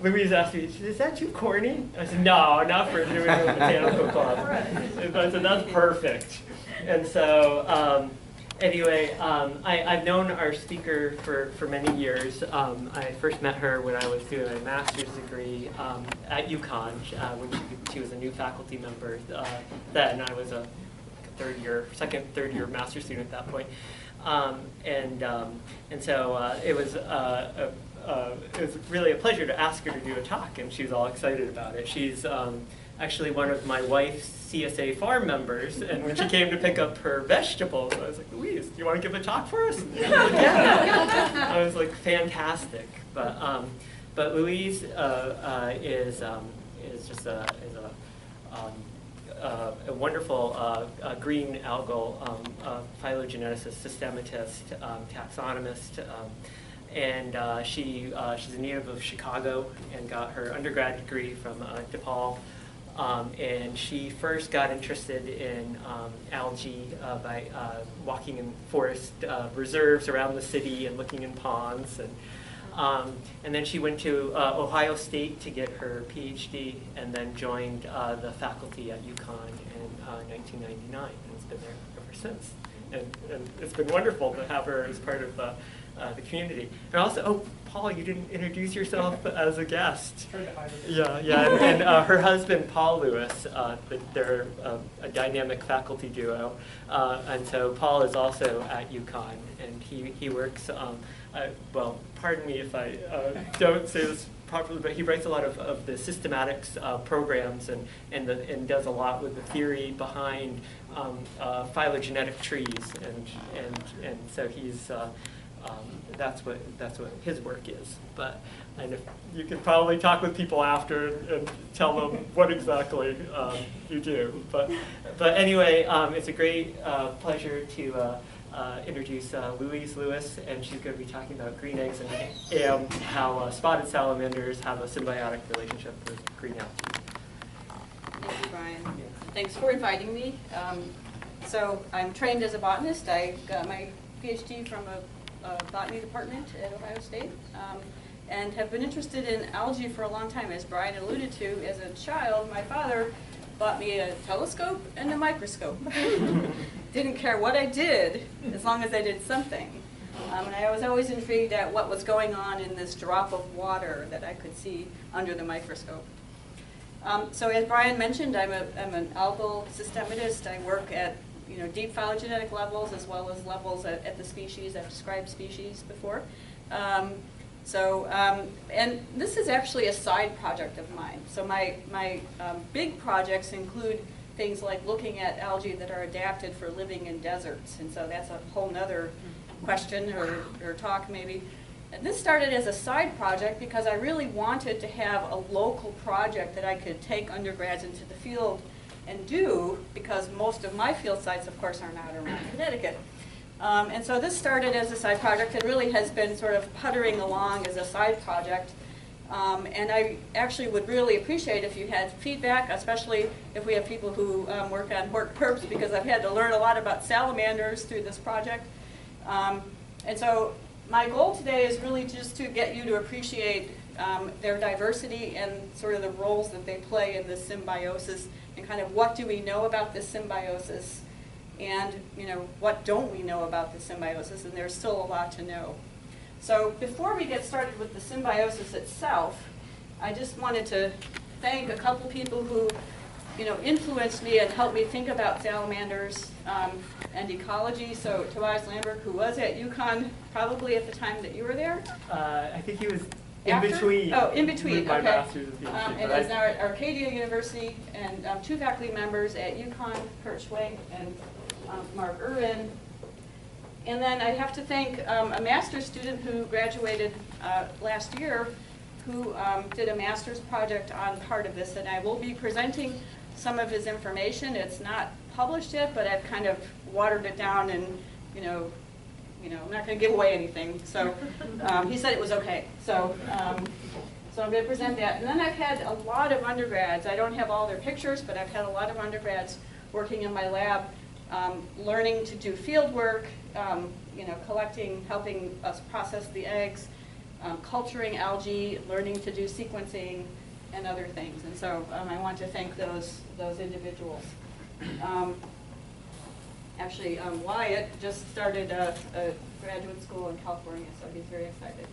Louise asked me, is that too corny? I said, no, not for doing a botanical club. And I said, that's perfect. And so, anyway, I've known our speaker for many years. I first met her when I was doing a master's degree at UConn, when she was a new faculty member then. I was a third year master's student at that point. And so it was really a pleasure to ask her to do a talk, and she was all excited about it. She's actually one of my wife's CSA farm members, and when she came to pick up her vegetables, I was like, Louise, do you want to give a talk for us? Yeah. I was like, fantastic. But Louise is just a wonderful green algal phylogeneticist, systematist, taxonomist, and she's a native of Chicago and got her undergrad degree from DePaul. And she first got interested in algae by walking in forest reserves around the city and looking in ponds. And then she went to Ohio State to get her PhD, and then joined the faculty at UConn in 1999, and has been there ever since. And it's been wonderful to have her as part of the community. And also, oh, Paul, you didn't introduce yourself as a guest. Yeah, and her husband, Paul Lewis, they're a dynamic faculty duo. And so Paul is also at UConn, and he works, well, pardon me if I don't say this properly, but he writes a lot of the systematics programs and does a lot with the theory behind phylogenetic trees, and so he's that's what his work is. And if you could probably talk with people after and tell them what exactly you do. But anyway, it's a great pleasure to introduce Louise Lewis, and she's going to be talking about green eggs and how spotted salamanders have a symbiotic relationship with green algae. Thank you, Brian. Yeah. Thanks for inviting me. So I'm trained as a botanist. I got my PhD from a botany department at Ohio State, and have been interested in algae for a long time. As Brian alluded to, as a child, my father bought me a telescope and a microscope. Didn't care what I did, as long as I did something. And I was always intrigued at what was going on in this drop of water that I could see under the microscope. So as Brian mentioned, I'm an algal systematist. I work at deep phylogenetic levels as well as levels at the species. I've described species before. And this is actually a side project of mine. So my big projects include things like looking at algae that are adapted for living in deserts. And so that's a whole nother question or talk maybe. And this started as a side project because I really wanted to have a local project that I could take undergrads into the field and do, because most of my field sites, of course, are not around Connecticut. And so this started as a side project and really has been sort of puttering along as a side project. And I actually would really appreciate if you had feedback, especially if we have people who work on hort perps, because I've had to learn a lot about salamanders through this project. And so my goal today is really just to get you to appreciate their diversity and sort of the roles that they play in this symbiosis, and kind of what do we know about this symbiosis, and what don't we know about the symbiosis, and there's still a lot to know. So before we get started with the symbiosis itself, I just wanted to thank a couple people who influenced me and helped me think about salamanders and ecology. So Tobias Landberg, who was at UConn probably at the time that you were there. I think he was After? in between. Oh, in between, my okay. master's and PhD, and is now at Arcadia University, and two faculty members at UConn, Kurt Schwenk and Mark Irwin. And then I have to thank a master's student who graduated last year, who did a master's project on part of this, and I will be presenting some of his information. It's not published yet, but I've kind of watered it down, and I'm not going to give away anything. So he said it was okay. So I'm going to present that. And then I've had a lot of undergrads. I don't have all their pictures, but I've had a lot of undergrads working in my lab, learning to do field work, collecting, helping us process the eggs, culturing algae, learning to do sequencing, and other things. And so I want to thank those individuals. Actually, Wyatt just started a graduate school in California, so he's very excited.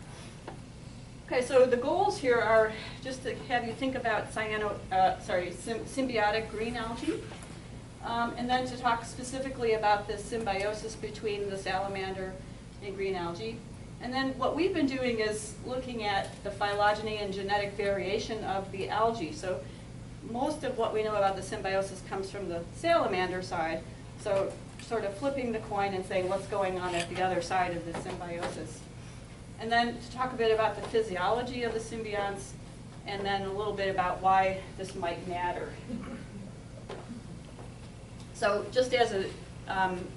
Okay, so the goals here are just to have you think about symbiotic green algae, and then to talk specifically about the symbiosis between the salamander and green algae. And then what we've been doing is looking at the phylogeny and genetic variation of the algae. So most of what we know about the symbiosis comes from the salamander side. So sort of flipping the coin and saying what's going on at the other side of the symbiosis. And then to talk a bit about the physiology of the symbionts, and then a little bit about why this might matter. So just as an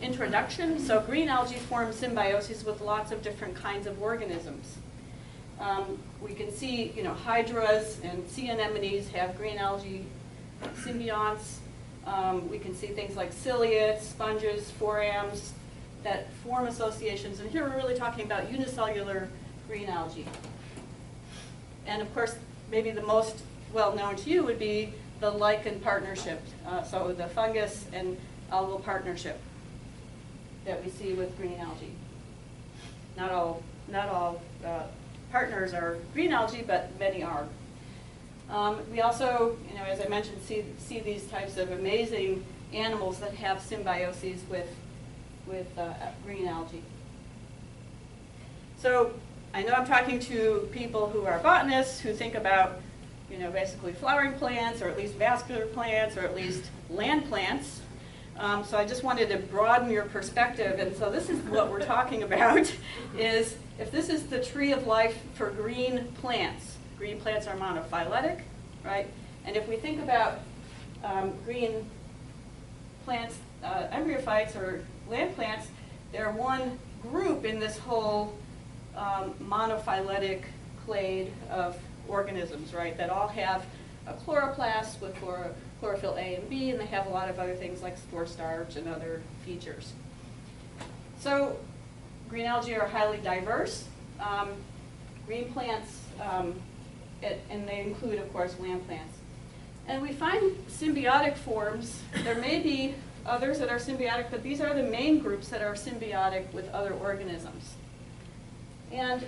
introduction, so green algae form symbioses with lots of different kinds of organisms. We can see, hydras and sea anemones have green algae symbionts. We can see things like ciliates, sponges, forams that form associations. And here we're really talking about unicellular green algae. And of course, maybe the most well-known to you would be the lichen partnership. So the fungus and algal partnership that we see with green algae. Not all partners are green algae, but many are. We also, as I mentioned, see these types of amazing animals that have symbioses with green algae. So I know I'm talking to people who are botanists who think about, basically flowering plants, or at least vascular plants, or at least land plants. So I just wanted to broaden your perspective, and so this is what we're talking about, is if this is the tree of life for green plants are monophyletic, right? And if we think about green plants, embryophytes or land plants, they're one group in this whole monophyletic clade of organisms, right? That all have a chloroplast with chlorophyll A and B, and they have a lot of other things like spore starch and other features. So green algae are highly diverse. Green plants, and they include, of course, land plants. And we find symbiotic forms. There may be others that are symbiotic, but these are the main groups that are symbiotic with other organisms. And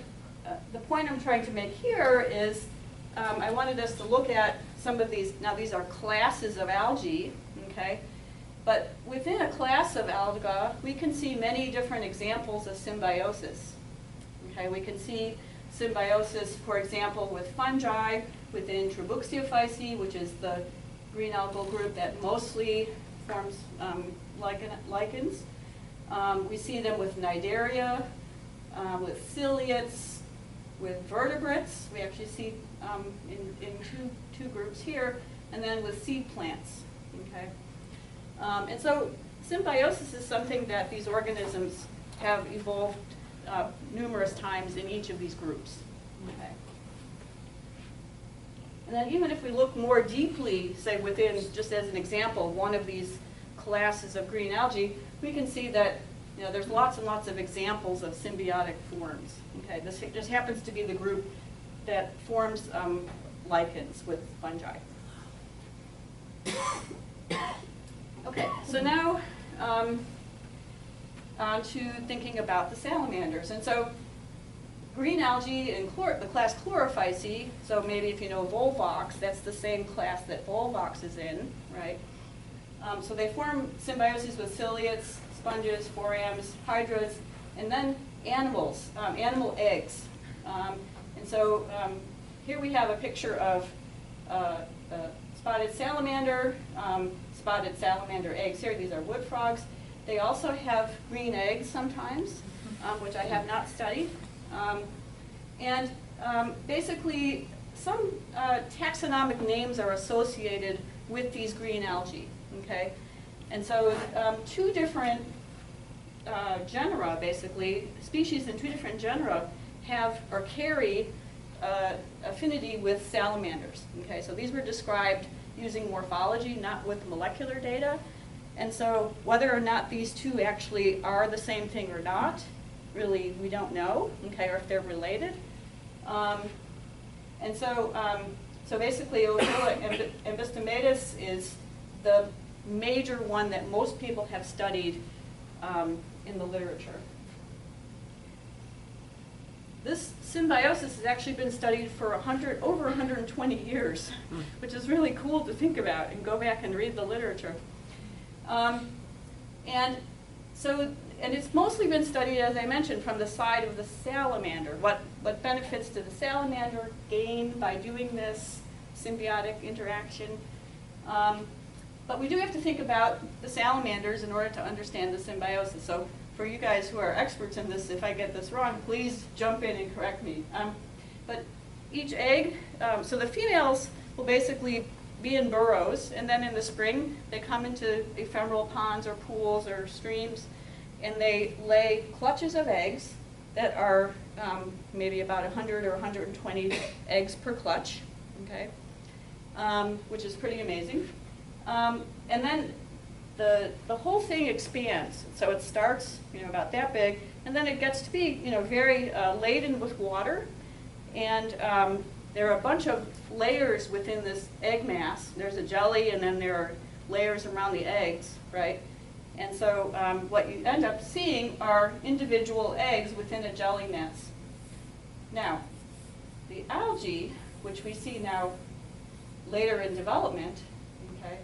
the point I'm trying to make here is I wanted us to look at some of these. Now, these are classes of algae, okay? But within a class of alga, we can see many different examples of symbiosis. Okay, we can see symbiosis, for example, with fungi within Trabuxteophyceae, which is the green algal group that mostly forms lichens. We see them with cnidaria, with ciliates, with vertebrates. We actually see in two groups here, and then with seed plants. Okay, and so symbiosis is something that these organisms have evolved numerous times in each of these groups. Okay. And then even if we look more deeply, say within, just as an example, one of these classes of green algae, we can see that there's lots and lots of examples of symbiotic forms. Okay, this just happens to be the group that forms lichens with fungi. Okay, so now on to thinking about the salamanders. And so green algae in the class Chlorophyceae, so maybe if you know Volvox, that's the same class that Volvox is in, right? So they form symbioses with ciliates, sponges, forams, hydras, and then animals, animal eggs. And so here we have a picture of spotted salamander eggs here. These are wood frogs. They also have green eggs sometimes, which I have not studied. And basically, some taxonomic names are associated with these green algae. Okay, and so two different genera, basically, species in two different genera have or carry affinity with salamanders. Okay, so these were described using morphology, not with molecular data. And so whether or not these two actually are the same thing or not, really we don't know, okay, or if they're related. And so, so basically, Ambystomatus is the major one that most people have studied in the literature. This symbiosis has actually been studied for over 120 years, which is really cool to think about and go back and read the literature. And it's mostly been studied, as I mentioned, from the side of the salamander. What benefits do the salamander gain by doing this symbiotic interaction? But we do have to think about the salamanders in order to understand the symbiosis. So for you guys who are experts in this, if I get this wrong, please jump in and correct me. But each egg, so the females will basically be in burrows, and then in the spring they come into ephemeral ponds or pools or streams, and they lay clutches of eggs that are maybe about 100 or 120 eggs per clutch, okay, which is pretty amazing. And then the whole thing expands. So it starts, about that big, and then it gets to be, very laden with water, and there are a bunch of layers within this egg mass. There's a jelly, and then there are layers around the eggs, right? And so what you end up seeing are individual eggs within a jelly mass. Now, the algae, which we see now later in development, okay,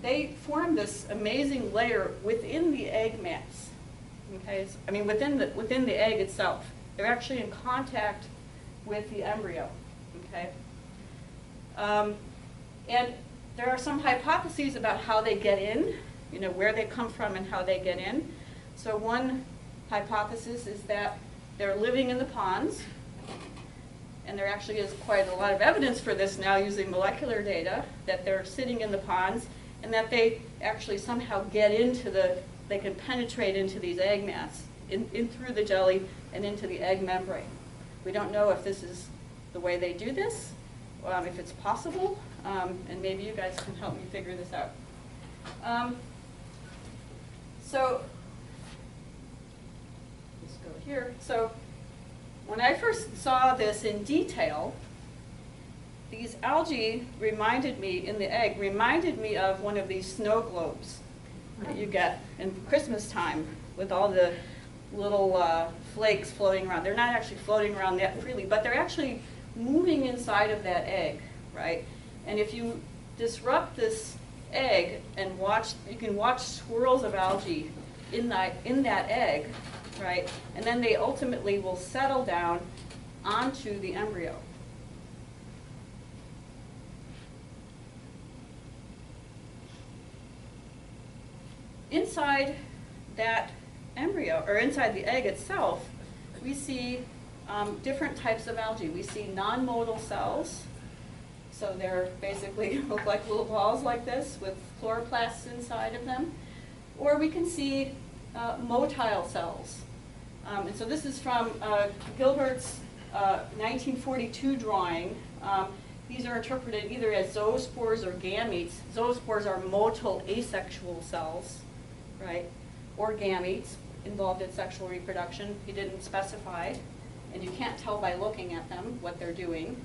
they form this amazing layer within the egg mass. Okay, I mean within the egg itself. They're actually in contact with the embryo. Okay, and there are some hypotheses about how they get in. Where they come from and how they get in. So one hypothesis is that they're living in the ponds, and there actually is quite a lot of evidence for this now using molecular data, that they're sitting in the ponds, and that they actually somehow get into they can penetrate into these egg mass, in through the jelly and into the egg membrane. We don't know if this is the way they do this, if it's possible, and maybe you guys can help me figure this out. So let's go here. So when I first saw this in detail, these algae reminded me, in the egg, reminded me of one of these snow globes that you get in Christmas time with all the little flakes floating around. They're not actually floating around that freely, but they're actually moving inside of that egg, right? And if you disrupt this egg and you can watch swirls of algae in that egg, right? And then they ultimately will settle down onto the embryo. Inside that embryo, or inside the egg itself, we see different types of algae. We see non-motile cells. So they're basically look like little balls like this with chloroplasts inside of them. Or we can see motile cells. And so this is from Gilbert's 1942 drawing. These are interpreted either as zoospores or gametes. Zoospores are motile asexual cells, right? Or gametes involved in sexual reproduction. He didn't specify, and you can't tell by looking at them what they're doing.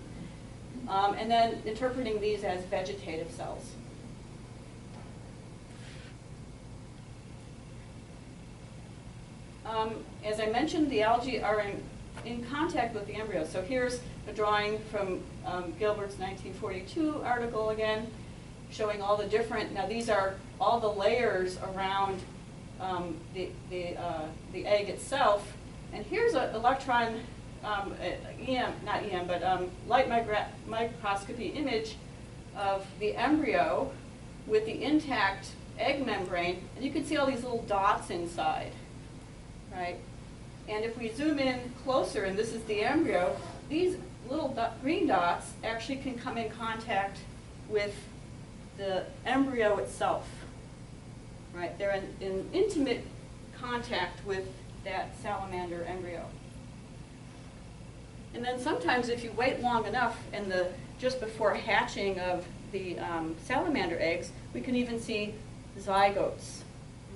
And then interpreting these as vegetative cells. As I mentioned, the algae are in contact with the embryo. So here's a drawing from Gilbert's 1942 article again, showing all the different, now these are all the layers around the egg itself. And here's an electron, light microscopy image of the embryo with the intact egg membrane. And you can see all these little dots inside, right? And if we zoom in closer, and this is the embryo, these little green dots actually can come in contact with the embryo itself, right? They're in intimate contact with that salamander embryo. And then sometimes if you wait long enough, and just before hatching of the salamander eggs, we can even see zygotes,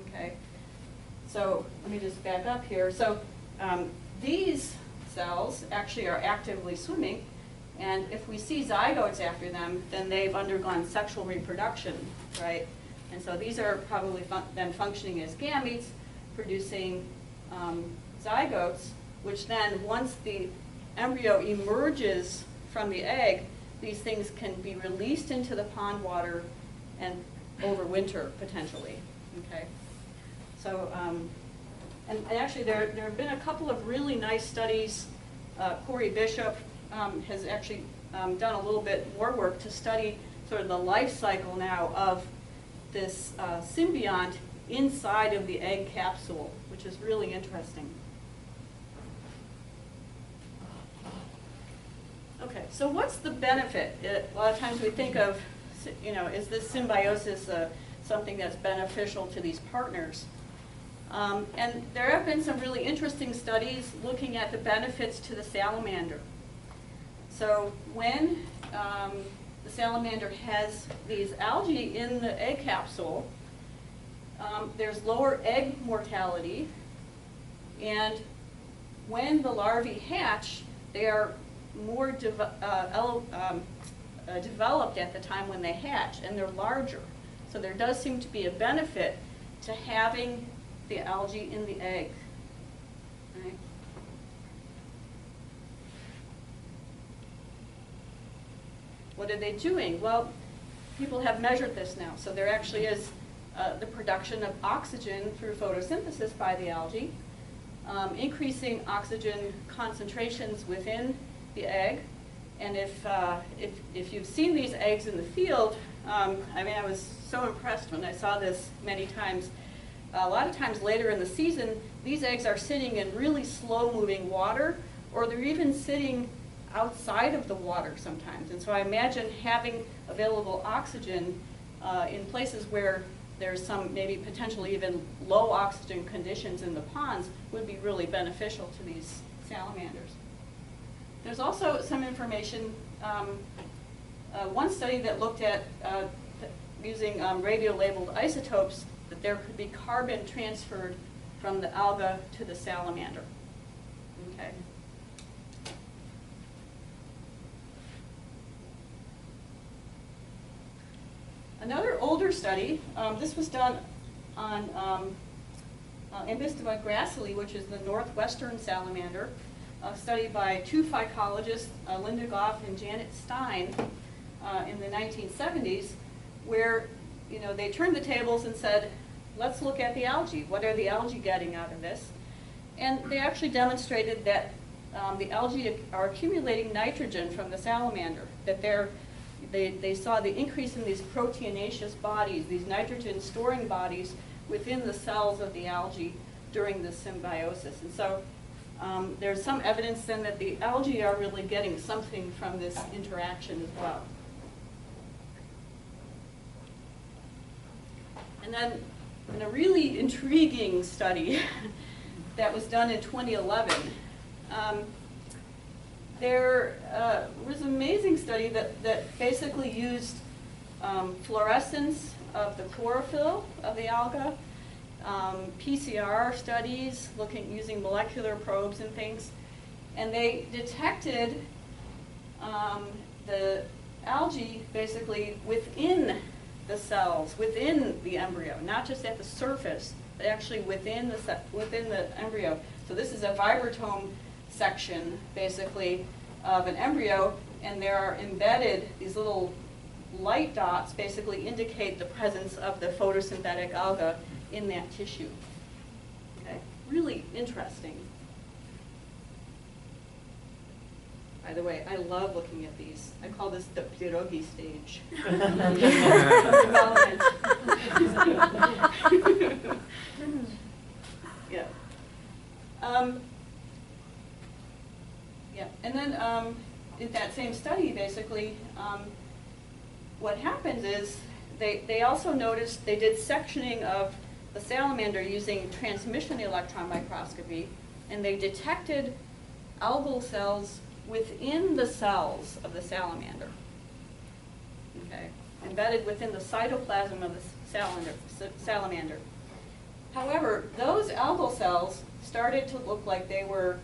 okay? So let me just back up here. So cells actually are actively swimming, and if we see zygotes after them, then they've undergone sexual reproduction, right? And so these are probably then functioning as gametes, producing zygotes, which then, once the embryo emerges from the egg, these things can be released into the pond water and overwinter, potentially, okay? So, and actually there have been a couple of really nice studies. Corey Bishop has actually done a little bit more work to study sort of the life cycle now of this symbiont inside of the egg capsule, which is really interesting. Okay, so what's the benefit? A lot of times we think of, is this symbiosis something that's beneficial to these partners? And there have been some really interesting studies looking at the benefits to the salamander. So when the salamander has these algae in the egg capsule, there's lower egg mortality, and when the larvae hatch, they are more developed at the time when they hatch, and they're larger. So there does seem to be a benefit to having the algae in the egg. Right? What are they doing? Well, people have measured this now. So there actually is the production of oxygen through photosynthesis by the algae, increasing oxygen concentrations within the egg. And if you've seen these eggs in the field, I mean, I was so impressed when I saw this many times. A lot of times later in the season, these eggs are sitting in really slow-moving water, or they're even sitting outside of the water sometimes. And so I imagine having available oxygen in places where there's some maybe potentially even low oxygen conditions in the ponds would be really beneficial to these salamanders. There's also some information, one study that looked at using radio-labeled isotopes, that there could be carbon transferred from the alga to the salamander. Okay. Another older study, this was done on Ambystoma grassily, which is the northwestern salamander, a study by two phycologists, Linda Goff and Janet Stein, in the 1970s, where they turned the tables and said, let's look at the algae. What are the algae getting out of this? And they actually demonstrated that the algae are accumulating nitrogen from the salamander, that they saw the increase in these proteinaceous bodies, these nitrogen storing bodies within the cells of the algae during the symbiosis. And so there's some evidence then that the algae are really getting something from this interaction as well. And then in a really intriguing study that was done in 2011, there was an amazing study that basically used fluorescence of the chlorophyll of the alga, PCR studies using molecular probes and things, and they detected the algae basically within the cells, within the embryo, not just at the surface, but actually within the embryo. So this is a vibratome section, basically, of an embryo, and there are embedded, these little light dots basically indicate the presence of the photosynthetic alga in that tissue. Okay, really interesting. By the way, I love looking at these. I call this the pierogi stage. Development. Yeah. Yeah. And then in that same study, basically, what happens is they also noticed, they did sectioning of the salamander using transmission electron microscopy, and they detected algal cells within the cells of the salamander, okay, embedded within the cytoplasm of the salamander. However, those algal cells started to look like they were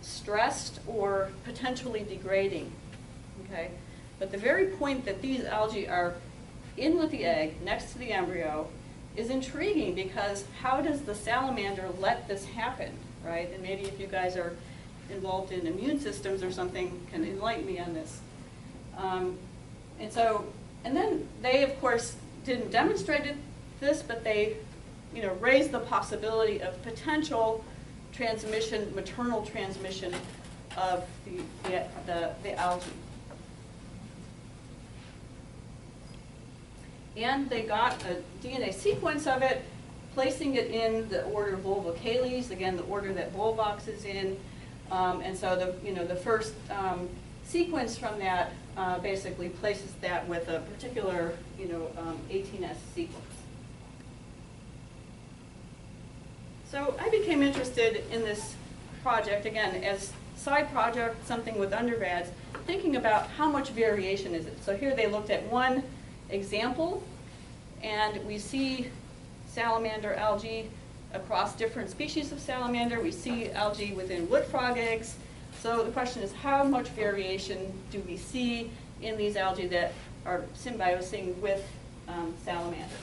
stressed or potentially degrading. Okay? But the very point that these algae are in with the egg, next to the embryo, is intriguing, because how does the salamander let this happen, right? And maybe if you guys are involved in immune systems or something, can enlighten me on this. And then they, of course, didn't demonstrate this, but they, raised the possibility of potential transmission, maternal transmission of the algae. And they got a DNA sequence of it, placing it in the order Volvocales, again, the order that Volvox is in. And so the first sequence from that basically places that with a particular 18S sequence. So I became interested in this project, again, as side project, something with undergrads, thinking about how much variation is it. So here they looked at one example, and we see salamander algae across different species of salamander. We see algae within wood frog eggs. So the question is, how much variation do we see in these algae that are symbiosing with salamanders?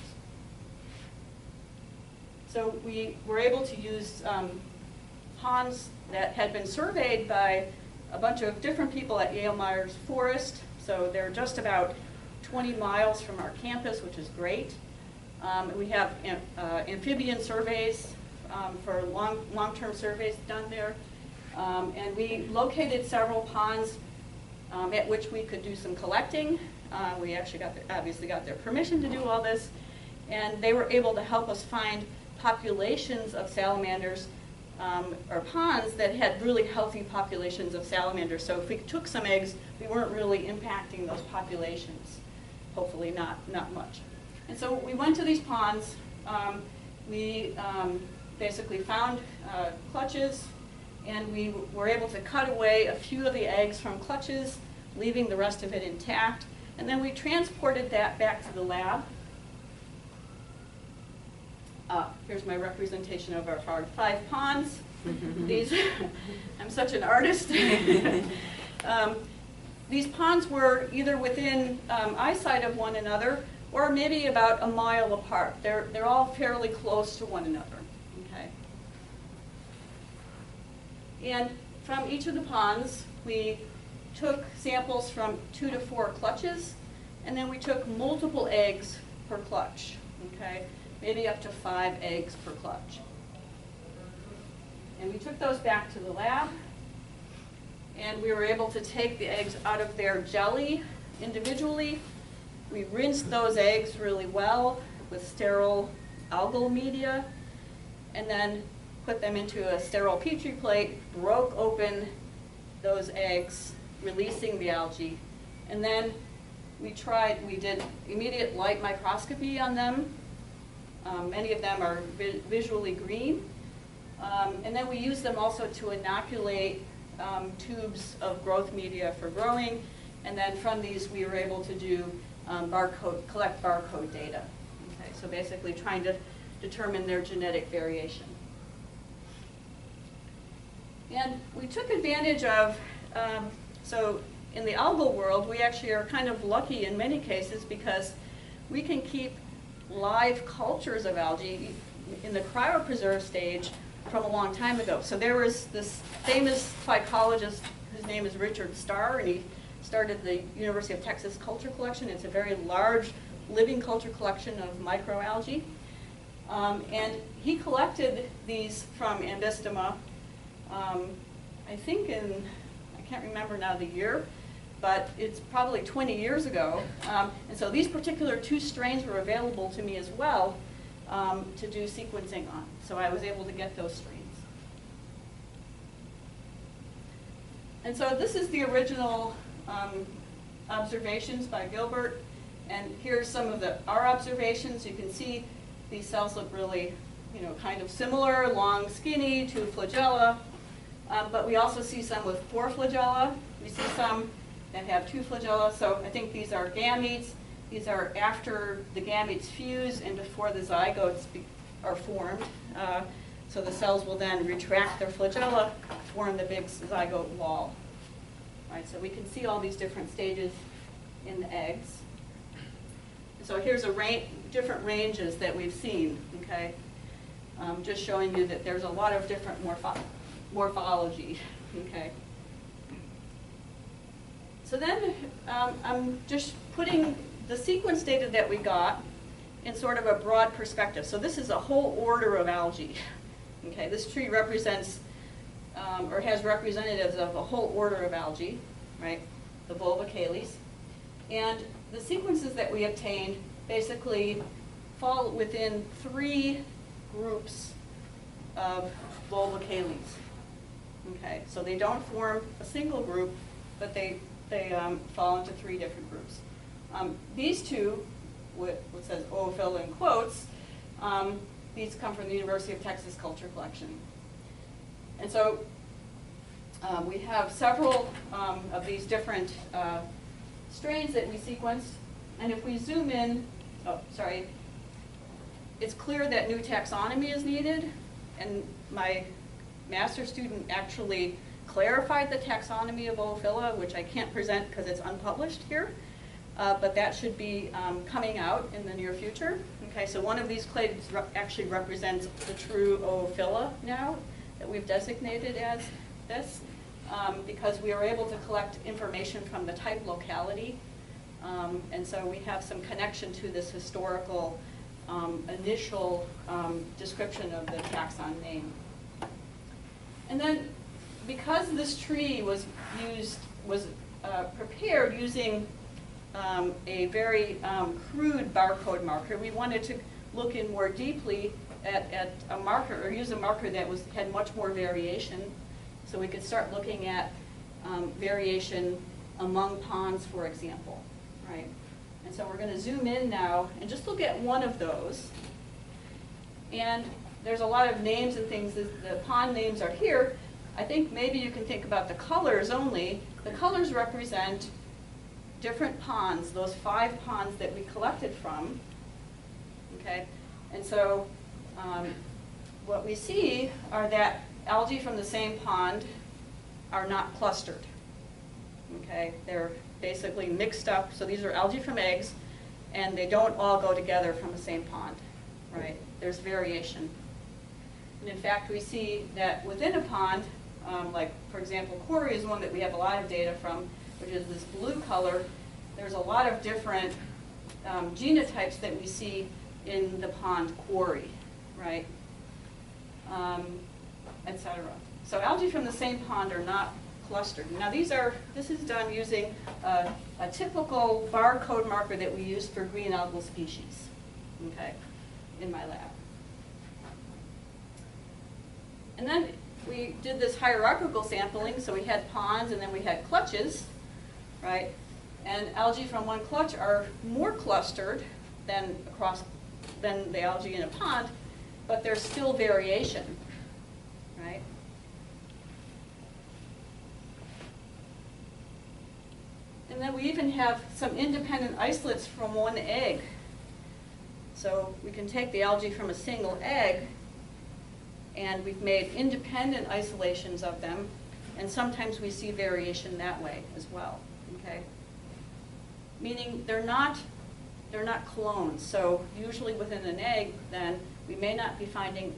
So we were able to use ponds that had been surveyed by a bunch of different people at Yale Myers Forest. So they're just about 20 miles from our campus, which is great. We have amphibian surveys for long-term surveys done there. And we located several ponds at which we could do some collecting. We actually obviously got their permission to do all this. And they were able to help us find populations of salamanders or ponds that had really healthy populations of salamanders. So if we took some eggs, we weren't really impacting those populations. Hopefully not much. And so we went to these ponds. We basically found clutches, and we were able to cut away a few of the eggs from clutches, leaving the rest of it intact. And then we transported that back to the lab. Here's my representation of our 5 ponds. These, I'm such an artist. These ponds were either within eyesight of one another, or maybe about a mile apart. They're all fairly close to one another. Okay. And from each of the ponds, we took samples from 2 to 4 clutches, and then we took multiple eggs per clutch. Okay. Maybe up to 5 eggs per clutch. And we took those back to the lab, and we were able to take the eggs out of their jelly individually. We rinsed those eggs really well with sterile algal media, and then put them into a sterile Petri plate, broke open those eggs, releasing the algae. And then we did immediate light microscopy on them. Many of them are visually green. And then we use them also to inoculate tubes of growth media for growing. And then from these, we were able to do collect barcode data. Okay, so basically trying to determine their genetic variation. And we took advantage of, so in the algal world, we actually are kind of lucky in many cases, because we can keep live cultures of algae in the cryopreserve stage from a long time ago. So there was this famous phycologist, whose name is Richard Starr, and he started the University of Texas Culture Collection. It's a very large living culture collection of microalgae. And he collected these from Ambystoma, I think I can't remember now the year, but it's probably 20 years ago. And so these particular 2 strains were available to me as well to do sequencing on. So I was able to get those strains. And so this is the original observations by Gilbert. And here's some of our observations. You can see these cells look really, kind of similar, long, skinny, 2 flagella. But we also see some with 4 flagella. We see some that have 2 flagella. So I think these are gametes. These are after the gametes fuse and before the zygotes are formed. So So the cells will then retract their flagella, form the big zygote wall. Right, so we can see all these different stages in the eggs. So here's a different ranges that we've seen, okay? Just showing you that there's a lot of different morphology, okay? So then I'm just putting the sequence data that we got in sort of a broad perspective. So this is a whole order of algae, okay? This tree represents, or has representatives of a whole order of algae, right? The Volvocales. And the sequences that we obtained basically fall within 3 groups of Volvocales. Okay, so they don't form a single group, but they fall into 3 different groups. These two, what says Oophila in quotes, these come from the University of Texas Culture Collection. And so we have several of these different strains that we sequenced. And if we zoom in, it's clear that new taxonomy is needed. And my master's student actually clarified the taxonomy of Oophila, which I can't present because it's unpublished here. But that should be coming out in the near future. Okay, so one of these clades actually represents the true Oophila now that we've designated as this, because we are able to collect information from the type locality. And so we have some connection to this historical initial description of the taxon name. And then because this tree was prepared using a very crude barcode marker, we wanted to look in more deeply at a marker, or use a marker that had much more variation, so we could start looking at variation among ponds, for example, right? And so we're going to zoom in now and just look at one of those. And there's a lot of names and things. The pond names are here. I think maybe you can think about the colors only. The colors represent different ponds, those 5 ponds that we collected from, okay? And so what we see are that algae from the same pond are not clustered, okay? They're basically mixed up. So these are algae from eggs, and they don't all go together from the same pond, right? There's variation. And in fact, we see that within a pond, like for example, Quarry is one that we have a lot of data from, which is this blue color. There's a lot of different genotypes that we see in the pond Quarry, right? Etc. So algae from the same pond are not clustered. Now this is done using a typical barcode marker that we use for green algal species, okay, in my lab. And then we did this hierarchical sampling, so we had ponds and then we had clutches, right? And algae from one clutch are more clustered than the algae in a pond, but there's still variation, right? And then we even have some independent isolates from one egg. So we can take the algae from a single egg, and we've made independent isolations of them, and sometimes we see variation that way as well, okay? Meaning they're not clones. So usually within an egg, then, we may not be finding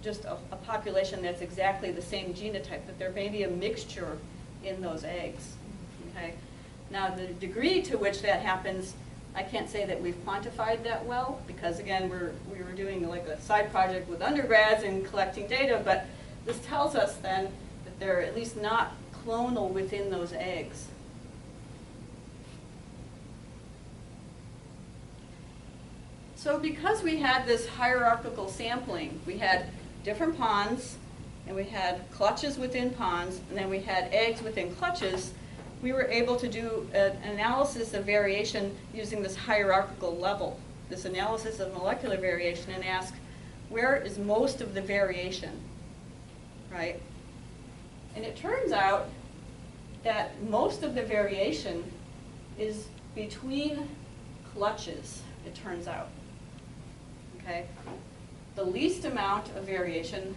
just a population that's exactly the same genotype, but there may be a mixture in those eggs, okay? Now, the degree to which that happens, I can't say that we've quantified that well, because again, we were doing like a side project with undergrads and collecting data, but this tells us then that they're at least not clonal within those eggs. So because we had this hierarchical sampling, we had different ponds, and we had clutches within ponds, and then we had eggs within clutches, we were able to do an analysis of variation using this hierarchical level, this analysis of molecular variation, and ask, where is most of the variation, right? And it turns out that most of the variation is between clutches, it turns out, okay? the least amount of variation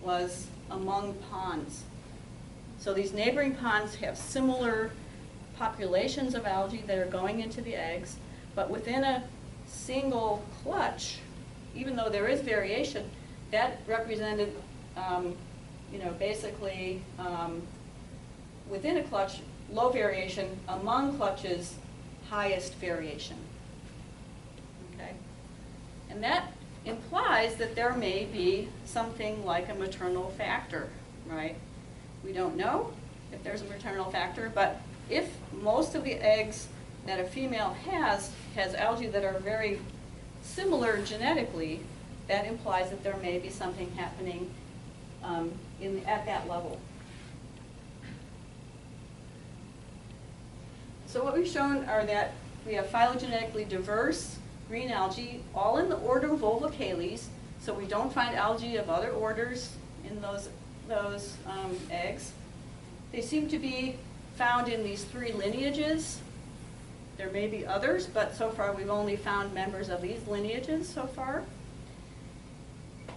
was among ponds. So these neighboring ponds have similar populations of algae that are going into the eggs, but within a single clutch, even though there is variation, that represented, basically within a clutch, low variation, among clutches, highest variation. Okay? And that implies that there may be something like a maternal factor, right? We don't know if there's a maternal factor, but if most of the eggs that a female has algae that are very similar genetically, that implies that there may be something happening at that level. So what we've shown are that we have phylogenetically diverse green algae, all in the order Volvocales, so we don't find algae of other orders in those eggs. They seem to be found in these 3 lineages. There may be others, but so far we've only found members of these lineages so far.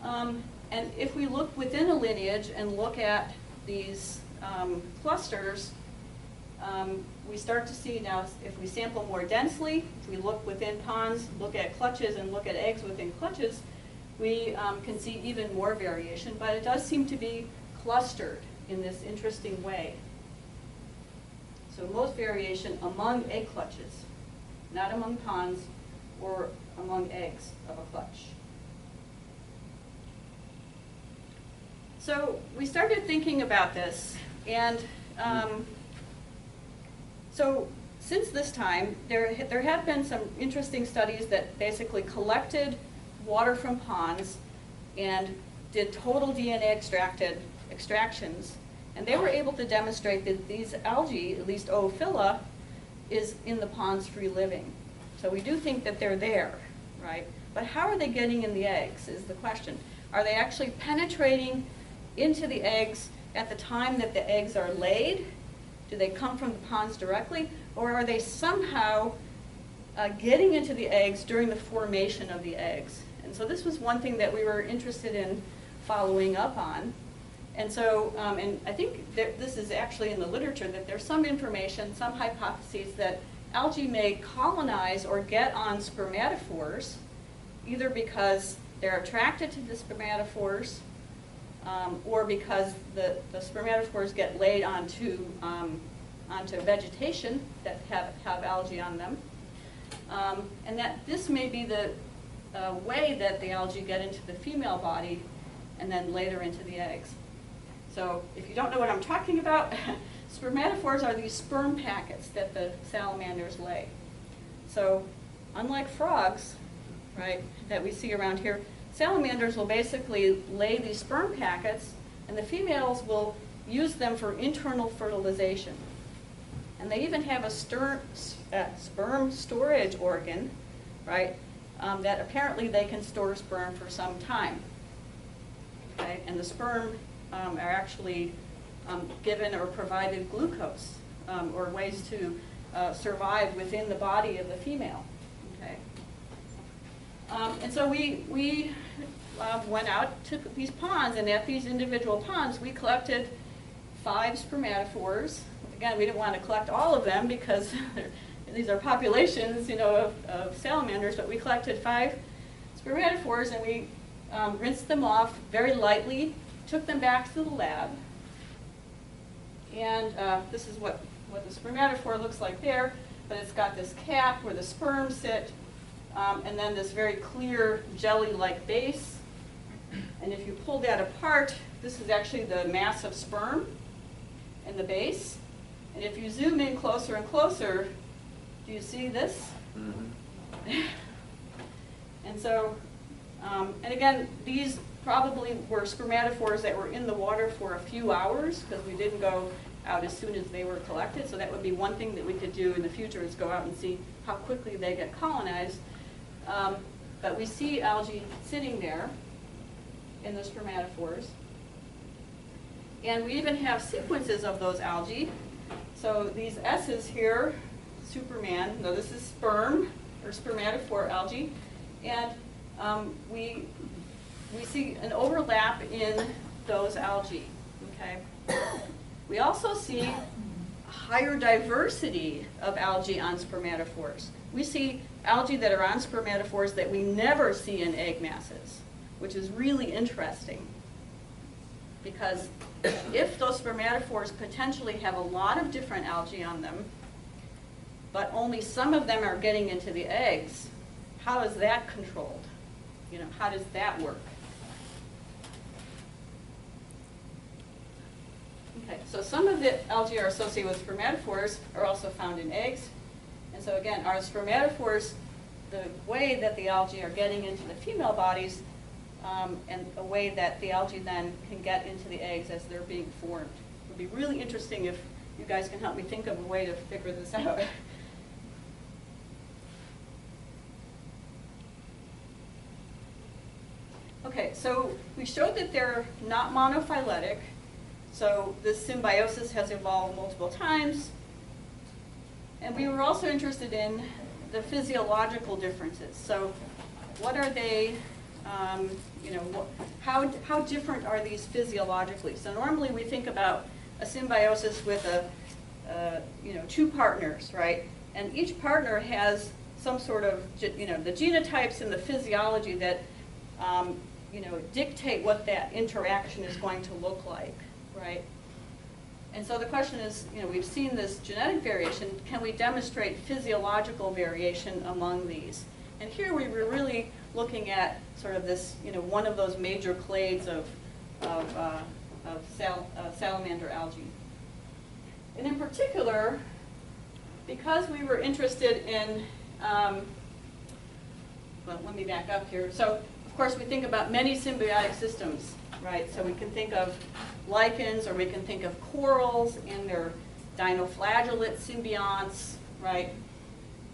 And if we look within a lineage and look at these clusters, we start to see now, if we sample more densely, if we look within ponds, look at clutches, and look at eggs within clutches, we can see even more variation, but it does seem to be clustered in this interesting way. So most variation among egg clutches, not among ponds or among eggs of a clutch. So we started thinking about this, and so since this time, there have been some interesting studies that basically collected water from ponds and did total DNA extractions, and they were able to demonstrate that these algae, at least Oophila, is in the ponds free living. So we do think that they're there, right? But how are they getting in the eggs is the question. Are they actually penetrating into the eggs at the time that the eggs are laid? Do they come from the ponds directly? Or are they somehow getting into the eggs during the formation of the eggs? And so this was one thing that we were interested in following up on. And so, and I think this is actually in the literature, that there's some information, some hypotheses that algae may colonize or get on spermatophores, either because they're attracted to the spermatophores, or because the spermatophores get laid onto vegetation that have algae on them. And that this may be the way that the algae get into the female body and then later into the eggs. So if you don't know what I'm talking about, spermatophores are these sperm packets that the salamanders lay. So unlike frogs, right, that we see around here, salamanders will basically lay these sperm packets, and the females will use them for internal fertilization. And they even have a sperm storage organ, right, that apparently they can store sperm for some time. Okay? And the sperm are actually given or provided glucose or ways to survive within the body of the female. Okay? And so we went out to these ponds, and at these individual ponds we collected 5 spermatophores. Again, we didn't want to collect all of them because these are populations, of salamanders, but we collected 5 spermatophores, and we rinsed them off very lightly, took them back to the lab, and this is what the spermatophore looks like there, but it's got this cap where the sperms sit, and then this very clear jelly-like base. And if you pull that apart, this is actually the mass of sperm in the base. And if you zoom in closer and closer, do you see this? Mm-hmm. And so, and again, these probably were spermatophores that were in the water for a few hours, because we didn't go out as soon as they were collected. So that would be one thing that we could do in the future, is go out and see how quickly they get colonized. But we see algae sitting there in the spermatophores. And we even have sequences of those algae. So these S's here, Superman, no, this is sperm or spermatophore algae. And we we see an overlap in those algae, okay? We also see higher diversity of algae on spermatophores. We see algae that are on spermatophores that we never see in egg masses, which is really interesting. Because if those spermatophores potentially have a lot of different algae on them, but only some of them are getting into the eggs, how is that controlled? You know, how does that work? Okay, so some of the algae are associated with spermatophores are also found in eggs. And so again, our spermatophores, the way that the algae are getting into the female bodies, and a way that the algae then can get into the eggs as they're being formed. It would be really interesting if you guys can help me think of a way to figure this out. Okay, so we showed that they're not monophyletic. So this symbiosis has evolved multiple times. And we were also interested in the physiological differences. So what are they, you know, how different are these physiologically? So normally we think about a symbiosis with you know, two partners, right? And each partner has some sort of, you know, the genotypes and the physiology that, you know, dictate what that interaction is going to look like, right? And so the question is, you know, we've seen this genetic variation. Can we demonstrate physiological variation among these? And here we were really looking at sort of this, you know, one of those major clades of salamander algae. And in particular, because we were interested in, well, let me back up here. So, of course, we think about many symbiotic systems, right? So we can think of lichens, or we can think of corals and their dinoflagellate symbionts, right?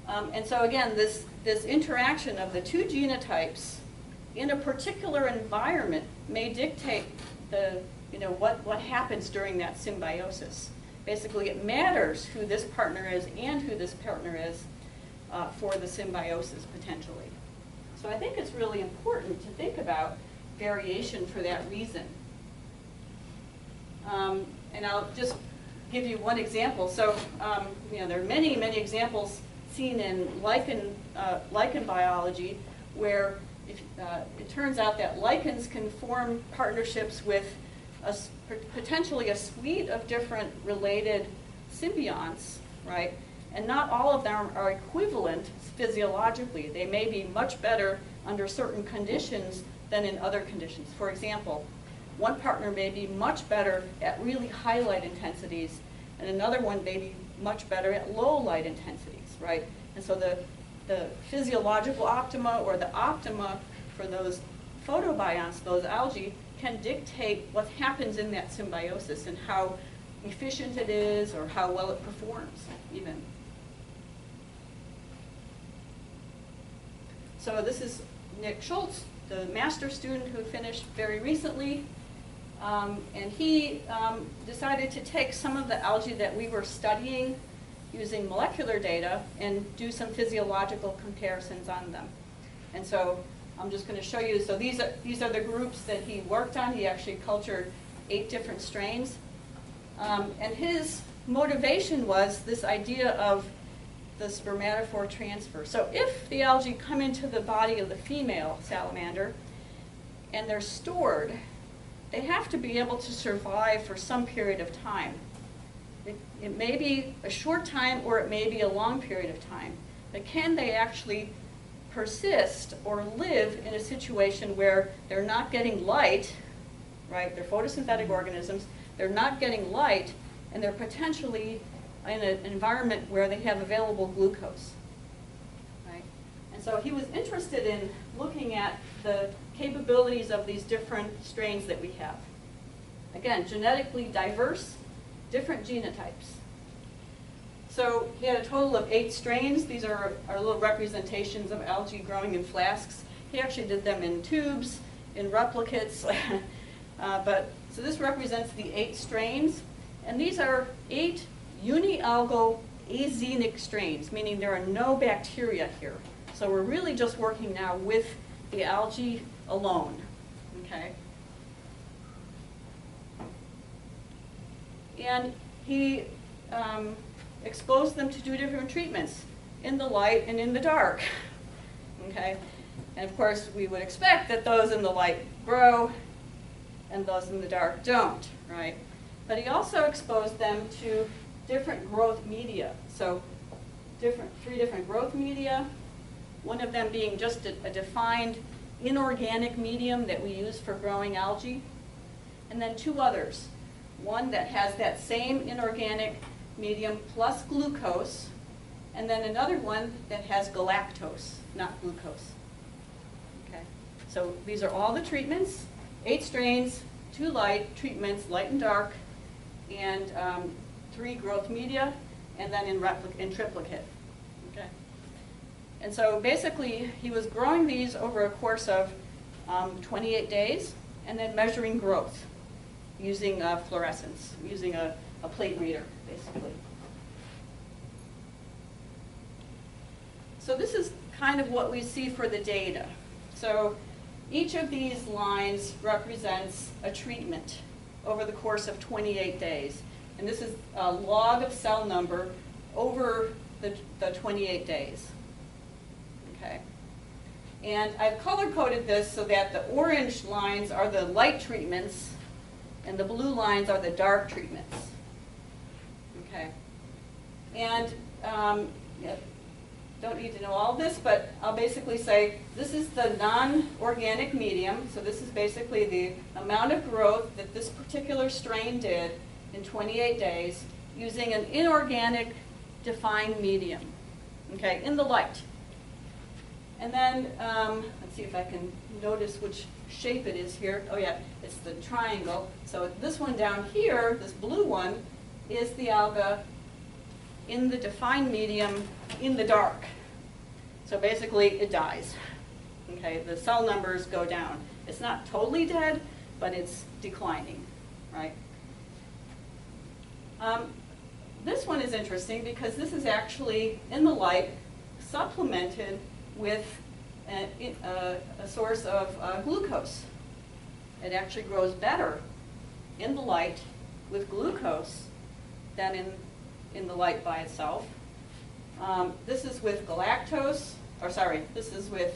And so again, this interaction of the two genotypes in a particular environment may dictate the, you know, what happens during that symbiosis. Basically, it matters who this partner is and who this partner is for the symbiosis potentially. So I think it's really important to think about variation for that reason. And I'll just give you one example. So, you know, there are many, many examples seen in lichen biology where it turns out that lichens can form partnerships with potentially a suite of different related symbionts, right? And not all of them are equivalent physiologically. They may be much better under certain conditions than in other conditions. For example, one partner may be much better at really high light intensities, and another one may be much better at low light intensities, right? And so the physiological optima, or the optima for those photobionts, those algae, can dictate what happens in that symbiosis and how efficient it is or how well it performs, even. So this is Nick Schultz, the master student who finished very recently. And he decided to take some of the algae that we were studying using molecular data and do some physiological comparisons on them. And so I'm just going to show you. So these are the groups that he worked on. He actually cultured 8 different strains. And his motivation was this idea of the spermatophore transfer. So if the algae come into the body of the female salamander and they're stored, they have to be able to survive for some period of time. It may be a short time or it may be a long period of time. But can they actually persist or live in a situation where they're not getting light, right? They're photosynthetic organisms, they're not getting light, and they're potentially in an environment where they have available glucose, right? And so he was interested in looking at the capabilities of these different strains that we have. Again, genetically diverse, different genotypes. So he had a total of 8 strains. These are our little representations of algae growing in flasks. He actually did them in tubes, in replicates. So this represents the 8 strains. And these are 8 unialgal azenic strains, meaning there are no bacteria here. So we're really just working now with the algae alone. okay? And he exposed them to 2 different treatments, in the light and in the dark, okay? And of course, we would expect that those in the light grow and those in the dark don't, right? But he also exposed them to different growth media. So 3 different growth media, one of them being just a defined inorganic medium that we use for growing algae, and then 2 others. One that has that same inorganic medium plus glucose, and then another one that has galactose, not glucose. Okay. So these are all the treatments, 8 strains, 2 light treatments, light and dark, and 3 growth media, and then in triplicate. Okay. And so basically, he was growing these over a course of 28 days, and then measuring growth using fluorescence, using a plate reader, basically. So this is kind of what we see for the data. So each of these lines represents a treatment over the course of 28 days. And this is a log of cell number over the 28 days. Okay. And I've color-coded this so that the orange lines are the light treatments and the blue lines are the dark treatments. Okay. And yeah, don't need to know all this, but I'll basically say this is the non-organic medium. So this is basically the amount of growth that this particular strain did in 28 days using an inorganic defined medium, okay, in the light. And then, let's see if I can notice which shape it is here. Oh yeah, it's the triangle. So this one down here, this blue one, is the alga in the defined medium in the dark. So basically, it dies. Okay, the cell numbers go down. It's not totally dead, but it's declining, right? This one is interesting because this is actually, in the light, supplemented with a source of glucose. It actually grows better in the light with glucose than in the light by itself. This is with galactose, or sorry, this is with,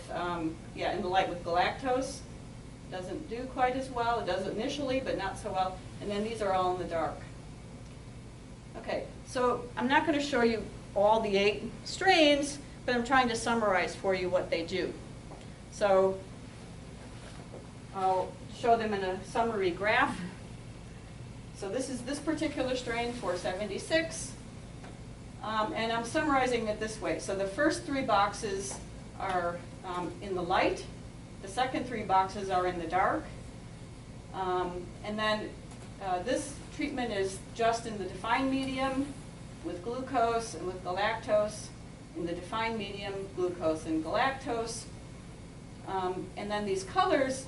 in the light with galactose. Doesn't do quite as well. It does initially, but not so well. And then these are all in the dark. Okay, so I'm not going to show you all the 8 strains, but I'm trying to summarize for you what they do. So I'll show them in a summary graph. So this is this particular strain, 476. And I'm summarizing it this way. So the first 3 boxes are in the light. The second 3 boxes are in the dark. And then this treatment is just in the defined medium with glucose and with galactose. In the defined medium, glucose and galactose. And then these colors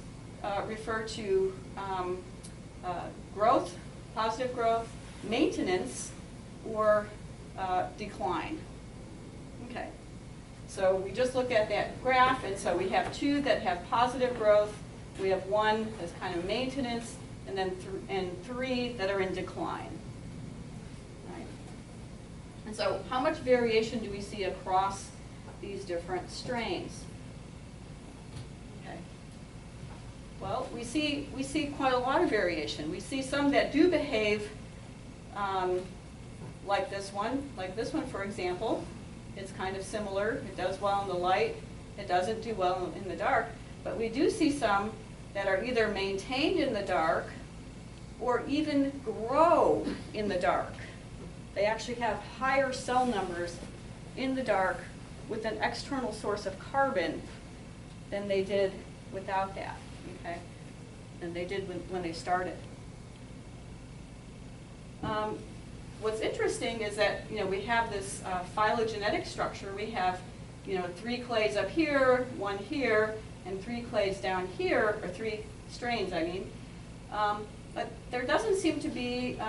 refer to growth, positive growth, maintenance, or decline. Okay, so we just look at that graph, and so we have 2 that have positive growth, we have 1 that's kind of maintenance, and then 3 that are in decline. Right. And so how much variation do we see across these different strains? Okay. Well, we see quite a lot of variation. We see some that do behave like this one, for example. It's kind of similar. It does well in the light. It doesn't do well in the dark. But we do see some that are either maintained in the dark or even grow in the dark. They actually have higher cell numbers in the dark with an external source of carbon than they did without that, okay? And they did when they started. What's interesting is that, we have this phylogenetic structure. We have, 3 clades up here, 1 here, and 3 clades down here, or 3 strains, I mean. But there doesn't seem to be,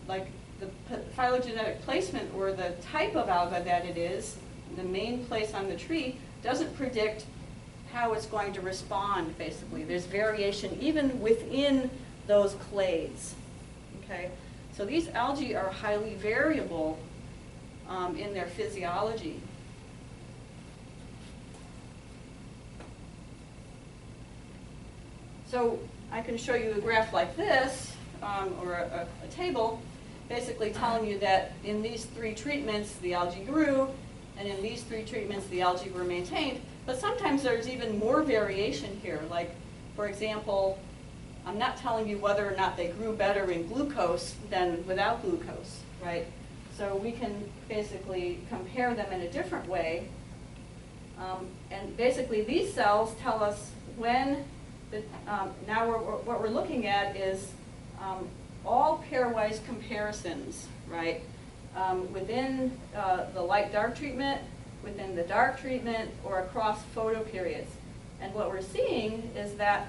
like the phylogenetic placement or the type of alga that it is, the main place on the tree, doesn't predict how it's going to respond, basically. There's variation even within those clades, okay? So these algae are highly variable in their physiology. So I can show you a graph like this, or a table, basically telling you that in these 3 treatments, the algae grew, and in these 3 treatments, the algae were maintained. But sometimes there's even more variation here. Like, for example, I'm not telling you whether or not they grew better in glucose than without glucose, right? So we can basically compare them in a different way. And basically, these cells tell us when, now what we're looking at is all pairwise comparisons, right? Within the light-dark treatment, within the dark treatment, or across photo periods. And what we're seeing is that,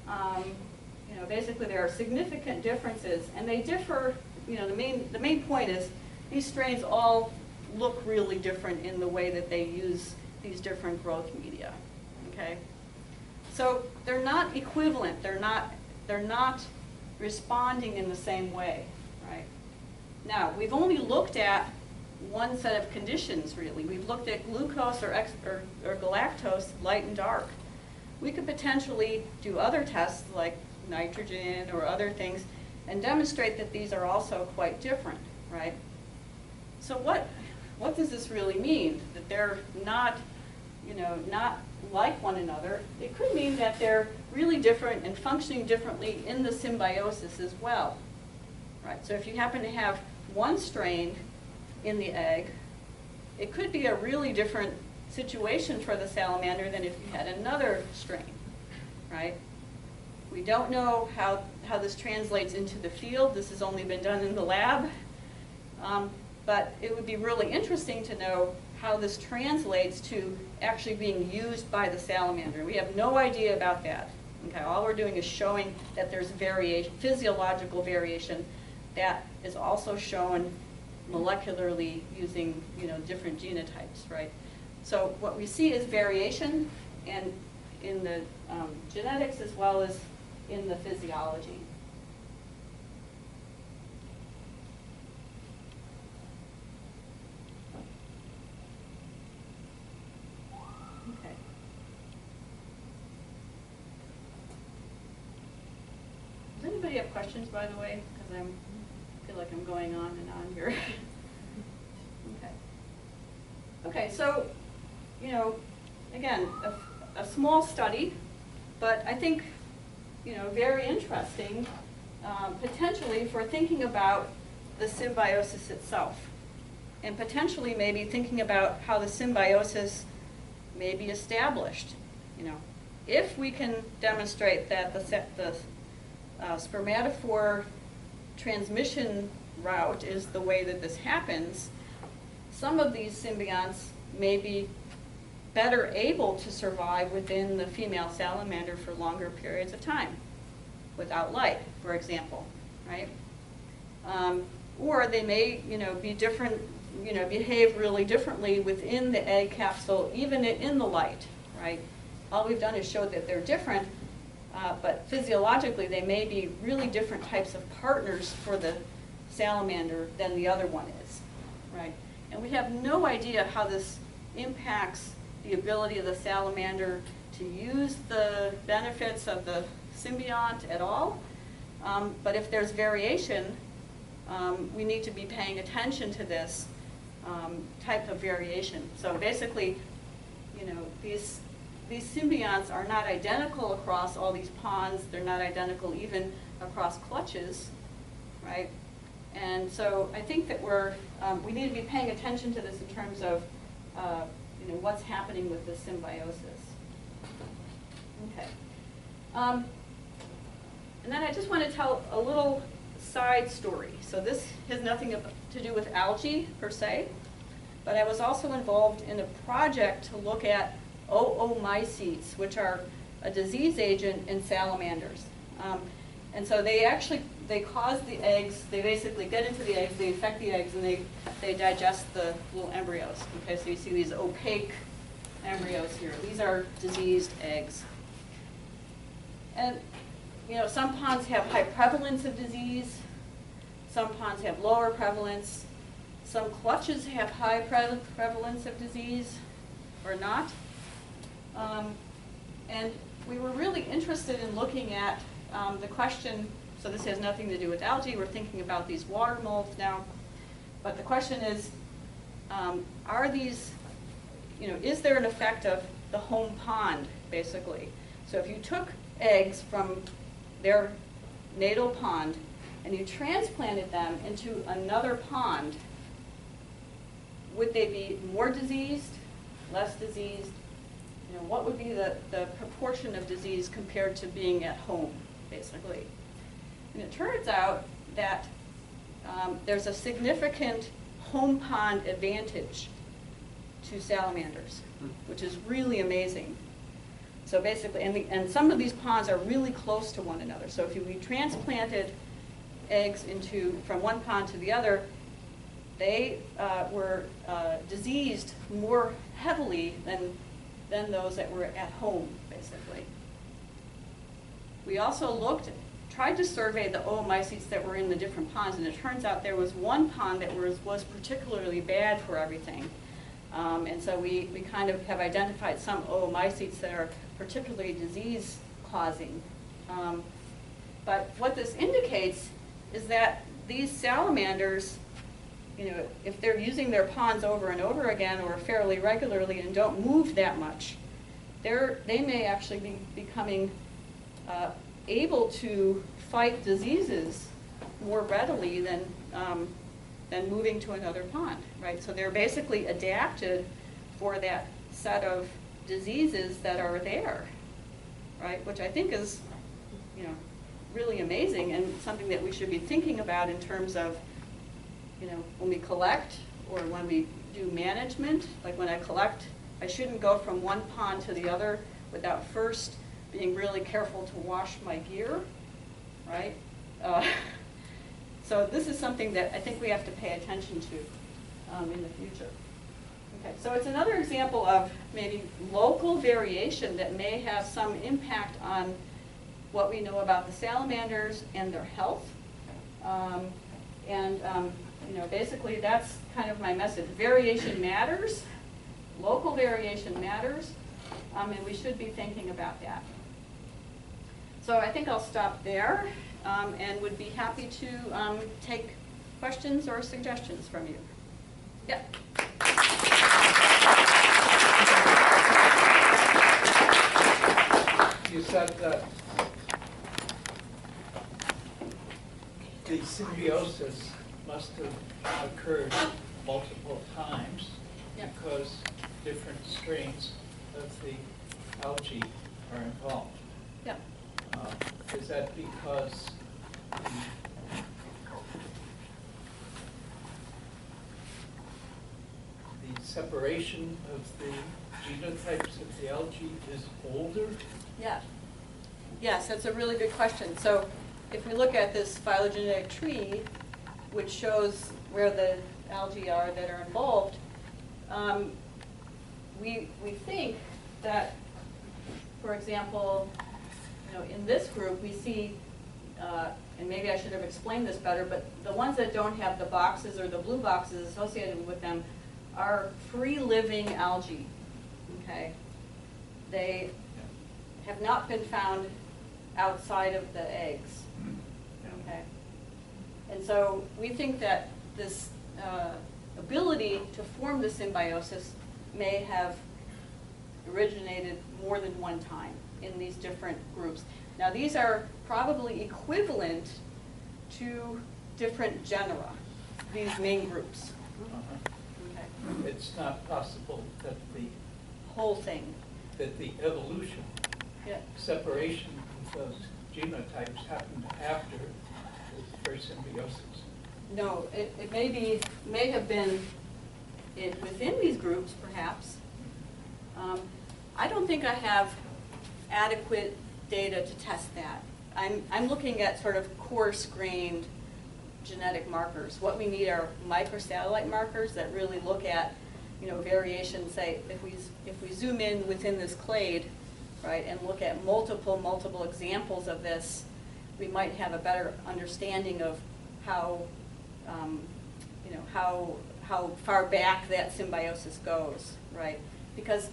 you know, basically there are significant differences, and they differ. You know, the main point is these strains all look really different in the way that they use these different growth media. Okay, so they're not equivalent. They're not responding in the same way, right? Now, we've only looked at one set of conditions, really. We've looked at glucose or galactose, light and dark. We could potentially do other tests like nitrogen or other things and demonstrate that these are also quite different, right? So what does this really mean? That they're not, you know, not like one another? It could mean that they're really different and functioning differently in the symbiosis as well, right? So if you happen to have one strain in the egg, it could be a really different situation for the salamander than if you had another strain, right? We don't know how this translates into the field. This has only been done in the lab. But it would be really interesting to know how this translates to actually being used by the salamander. We have no idea about that. Okay, all we're doing is showing that there's variation, physiological variation, that is also shown molecularly using, you know, different genotypes, right? So what we see is variation, and in the genetics as well as in the physiology. Okay. Does anybody have questions, by the way? Because I feel like I'm going on and on here. Okay. Okay, so, you know, again, a small study, but I think, you know, very interesting, potentially for thinking about the symbiosis itself, and potentially maybe thinking about how the symbiosis may be established. You know, if we can demonstrate that the spermatophore transmission route is the way that this happens, some of these symbionts may be better able to survive within the female salamander for longer periods of time without light, for example, right? Or they may, you know, be different, you know, behave really differently within the egg capsule, even in the light, right? All we've done is show that they're different, but physiologically they may be really different types of partners for the salamander than the other one is, right? And we have no idea how this impacts the ability of the salamander to use the benefits of the symbiont at all. But if there's variation, we need to be paying attention to this type of variation. So basically, you know, these symbionts are not identical across all these ponds. They're not identical even across clutches, right? And so I think that we need to be paying attention to this in terms of you know, what's happening with the symbiosis. Okay. And then I just want to tell a little side story. So this has nothing to do with algae per se, but I was also involved in a project to look at oomycetes, which are a disease agent in salamanders. And so they cause the eggs, they basically get into the eggs, they infect the eggs, and they digest the little embryos. Okay, so you see these opaque embryos here. These are diseased eggs. And, you know, some ponds have high prevalence of disease. Some ponds have lower prevalence. Some clutches have high prevalence of disease or not. And we were really interested in looking at the question, so this has nothing to do with algae, we're thinking about these water molds now, but the question is, are these, you know, is there an effect of the home pond, basically? So if you took eggs from their natal pond and you transplanted them into another pond, would they be more diseased, less diseased? You know, what would be the proportion of disease compared to being at home, basically? And it turns out that there's a significant home pond advantage to salamanders, which is really amazing. So basically, and some of these ponds are really close to one another. So if we transplanted eggs from one pond to the other, they were diseased more heavily than those that were at home, basically. We also tried to survey the oomycetes that were in the different ponds, and it turns out there was one pond that was particularly bad for everything. And so we kind of have identified some oomycetes that are particularly disease-causing. But what this indicates is that these salamanders, you know, if they're using their ponds over and over again or fairly regularly and don't move that much, they may actually be becoming able to fight diseases more readily than moving to another pond, right? So they're basically adapted for that set of diseases that are there, right? Which I think is, you know, really amazing and something that we should be thinking about in terms of, you know, when we collect or when we do management. Like when I collect, I shouldn't go from one pond to the other without first being really careful to wash my gear, right? So this is something that I think we have to pay attention to in the future. Okay, so it's another example of maybe local variation that may have some impact on what we know about the salamanders and their health. You know, basically that's kind of my message. Variation matters, local variation matters, and we should be thinking about that. So I think I'll stop there and would be happy to take questions or suggestions from you. Yeah. You said that the symbiosis must have occurred multiple times because different strains of the algae are involved. Yeah. Is that because the separation of the genotypes of the algae is older? Yeah. Yes, that's a really good question. So if we look at this phylogenetic tree, which shows where the algae are that are involved, we think that, for example, you know, in this group we see, and maybe I should have explained this better, but the ones that don't have the boxes or the blue boxes associated with them are free-living algae. Okay, they have not been found outside of the eggs. Okay, and so we think that this ability to form the symbiosis may have originated more than one time in these different groups. Now these are probably equivalent to different genera, these main groups. Okay. It's not possible that the Whole thing. That the evolution, separation of those genotypes happened after the first symbiosis. No, it may have been within these groups, perhaps. I don't think I have adequate data to test that. I'm looking at sort of coarse-grained genetic markers. What we need are microsatellite markers that really look at, variation, say, if we zoom in within this clade, right, and look at multiple examples of this, we might have a better understanding of how, how far back that symbiosis goes, right? Because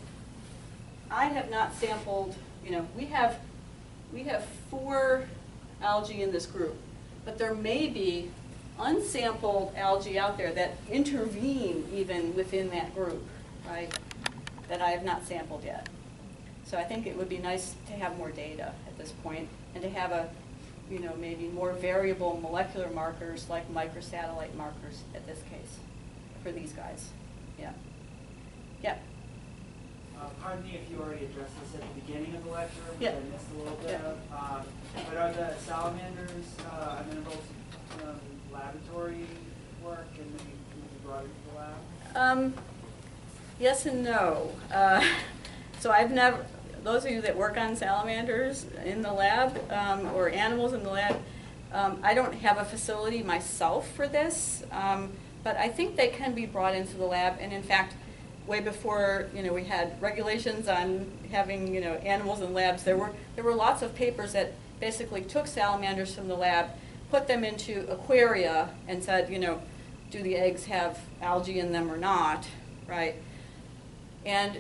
I have not sampled, we have 4 algae in this group, but there may be unsampled algae out there that intervene even within that group, right, that I have not sampled yet. So I think it would be nice to have more data at this point, and to have maybe more variable molecular markers like microsatellite markers at this case for these guys. Yeah. Yeah. Pardon me if you already addressed this at the beginning of the lecture, which Yeah. I missed a little bit Yeah. of. But are the salamanders amenable to laboratory work and maybe brought into the lab? Yes and no. So I've never, those of you that work on salamanders in the lab, or animals in the lab, I don't have a facility myself for this, but I think they can be brought into the lab. And in fact, way before we had regulations on having animals in labs, there were lots of papers that basically took salamanders from the lab, put them into aquaria, and said, do the eggs have algae in them or not, right? And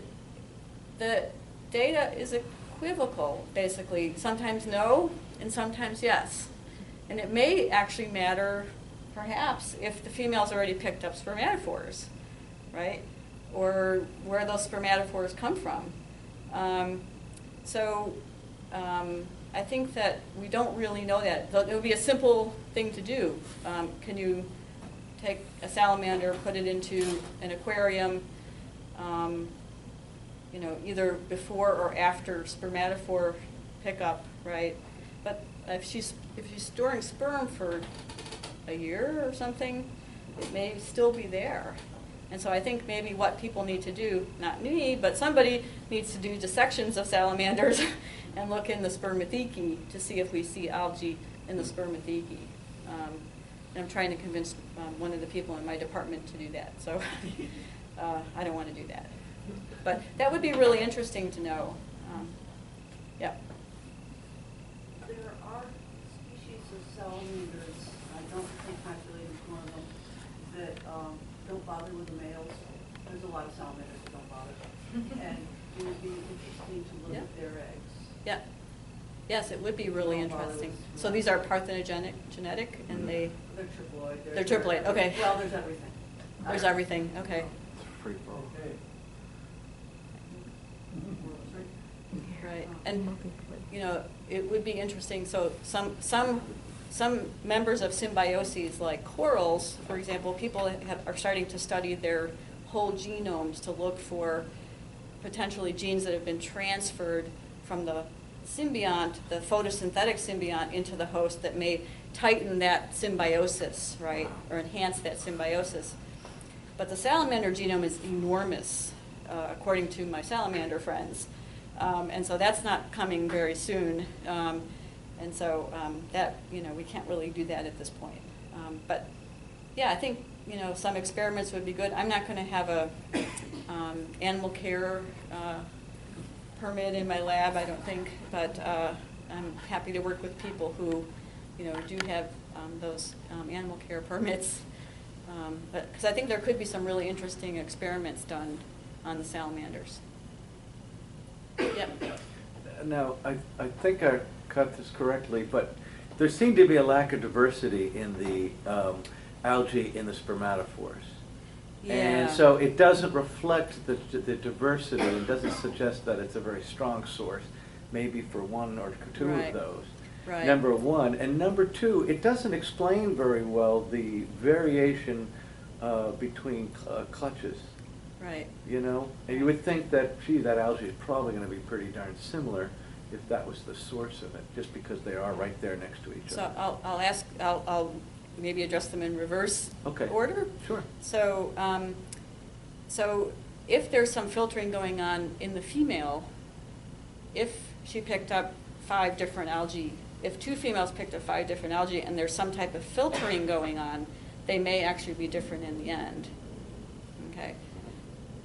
the data is equivocal, basically. Sometimes no, and sometimes yes. And it may actually matter, perhaps, if the female's already picked up spermatophores, right? Or where those spermatophores come from. I think that we don't really know that. It would be a simple thing to do. Can you take a salamander, put it into an aquarium, either before or after spermatophore pickup, right? But if she's storing sperm for a year or something, it may still be there. And so I think maybe what people need to do, not me, but somebody needs to do dissections of salamanders and look in the spermathecae to see if we see algae in the spermathecae. And I'm trying to convince one of the people in my department to do that. So I don't want to do that. But that would be really interesting to know. Yeah. There are species of salamanders, I don't think maculatum is one of them, that don't bother with the males. There's a lot of salamanders that don't bother. And it would be interesting to look at their eggs. Yeah. Yes, it would be really interesting. So these are parthenogenic, genetic, and they're triploid. They're triploid, okay. Well, there's everything. There's everything, okay. Free for all. Okay. Right, and it would be interesting. So some members of symbioses, like corals, for example, people are starting to study their whole genomes to look for potentially genes that have been transferred from the symbiont, the photosynthetic symbiont, into the host that may tighten that symbiosis, right, or enhance that symbiosis. But the salamander genome is enormous, according to my salamander friends. And so that's not coming very soon. And so that, we can't really do that at this point. But yeah, I think, some experiments would be good. I'm not going to have a animal care permit in my lab, I don't think, but I'm happy to work with people who, do have those animal care permits. Because I think there could be some really interesting experiments done on the salamanders. Yep. Now, I think I cut this correctly, but there seemed to be a lack of diversity in the algae in the spermatophores. Yeah. And so it doesn't reflect the diversity. It doesn't suggest that it's a very strong source, maybe for one or two Right. of those. Right. Number one. And number two, it doesn't explain very well the variation between clutches. Right. And you would think that, gee, that algae is probably going to be pretty darn similar if that was the source of it, just because they are right there next to each So other. I'll maybe address them in reverse order. Sure. So, so if there's some filtering going on in the female, if she picked up 5 different algae, if 2 females picked up 5 different algae and there's some type of filtering going on, they may actually be different in the end. Okay.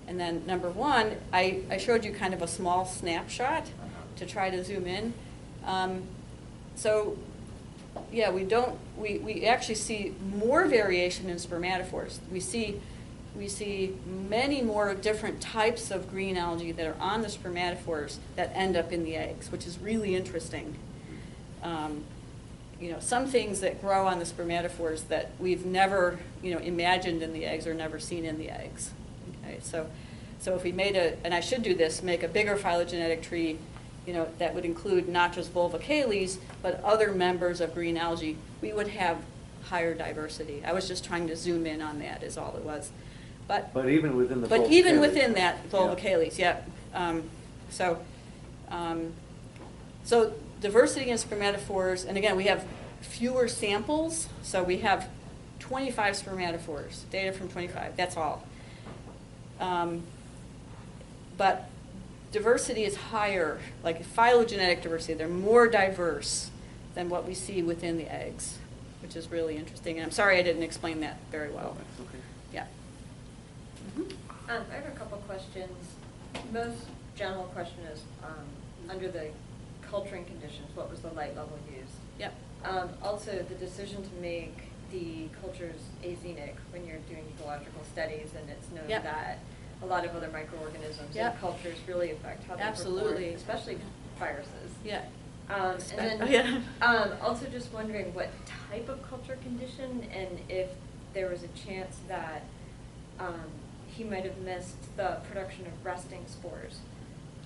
And then number one, I showed you kind of a small snapshot to try to zoom in. So yeah, we actually see more variation in spermatophores. We see many more different types of green algae that are on the spermatophores that end up in the eggs, which is really interesting. You know, some things that grow on the spermatophores that we've never, you know, imagined in the eggs or never seen in the eggs. Okay, so if we made and I should do this, make a bigger phylogenetic tree, you know, that would include not just Volvocales, but other members of green algae, we would have higher diversity. I was just trying to zoom in on that is all it was. But even within the But even within that, Volvocales, yeah. So diversity in spermatophores, and again, we have fewer samples, so we have 25 spermatophores, data from 25, that's all. But diversity is higher, like phylogenetic diversity, they're more diverse than what we see within the eggs, which is really interesting. And I'm sorry I didn't explain that very well. That's okay. Yeah. I have a couple questions. Most general question is, under the culturing conditions, what was the light level used? Yep. Also, the decision to make the cultures azenic when you're doing ecological studies, and it's known Yep. that a lot of other microorganisms Yep. and cultures really affect how they Absolutely. perform, especially viruses. Yeah. And then Oh, yeah. also just wondering what type of culture condition, and if there was a chance that he might have missed the production of resting spores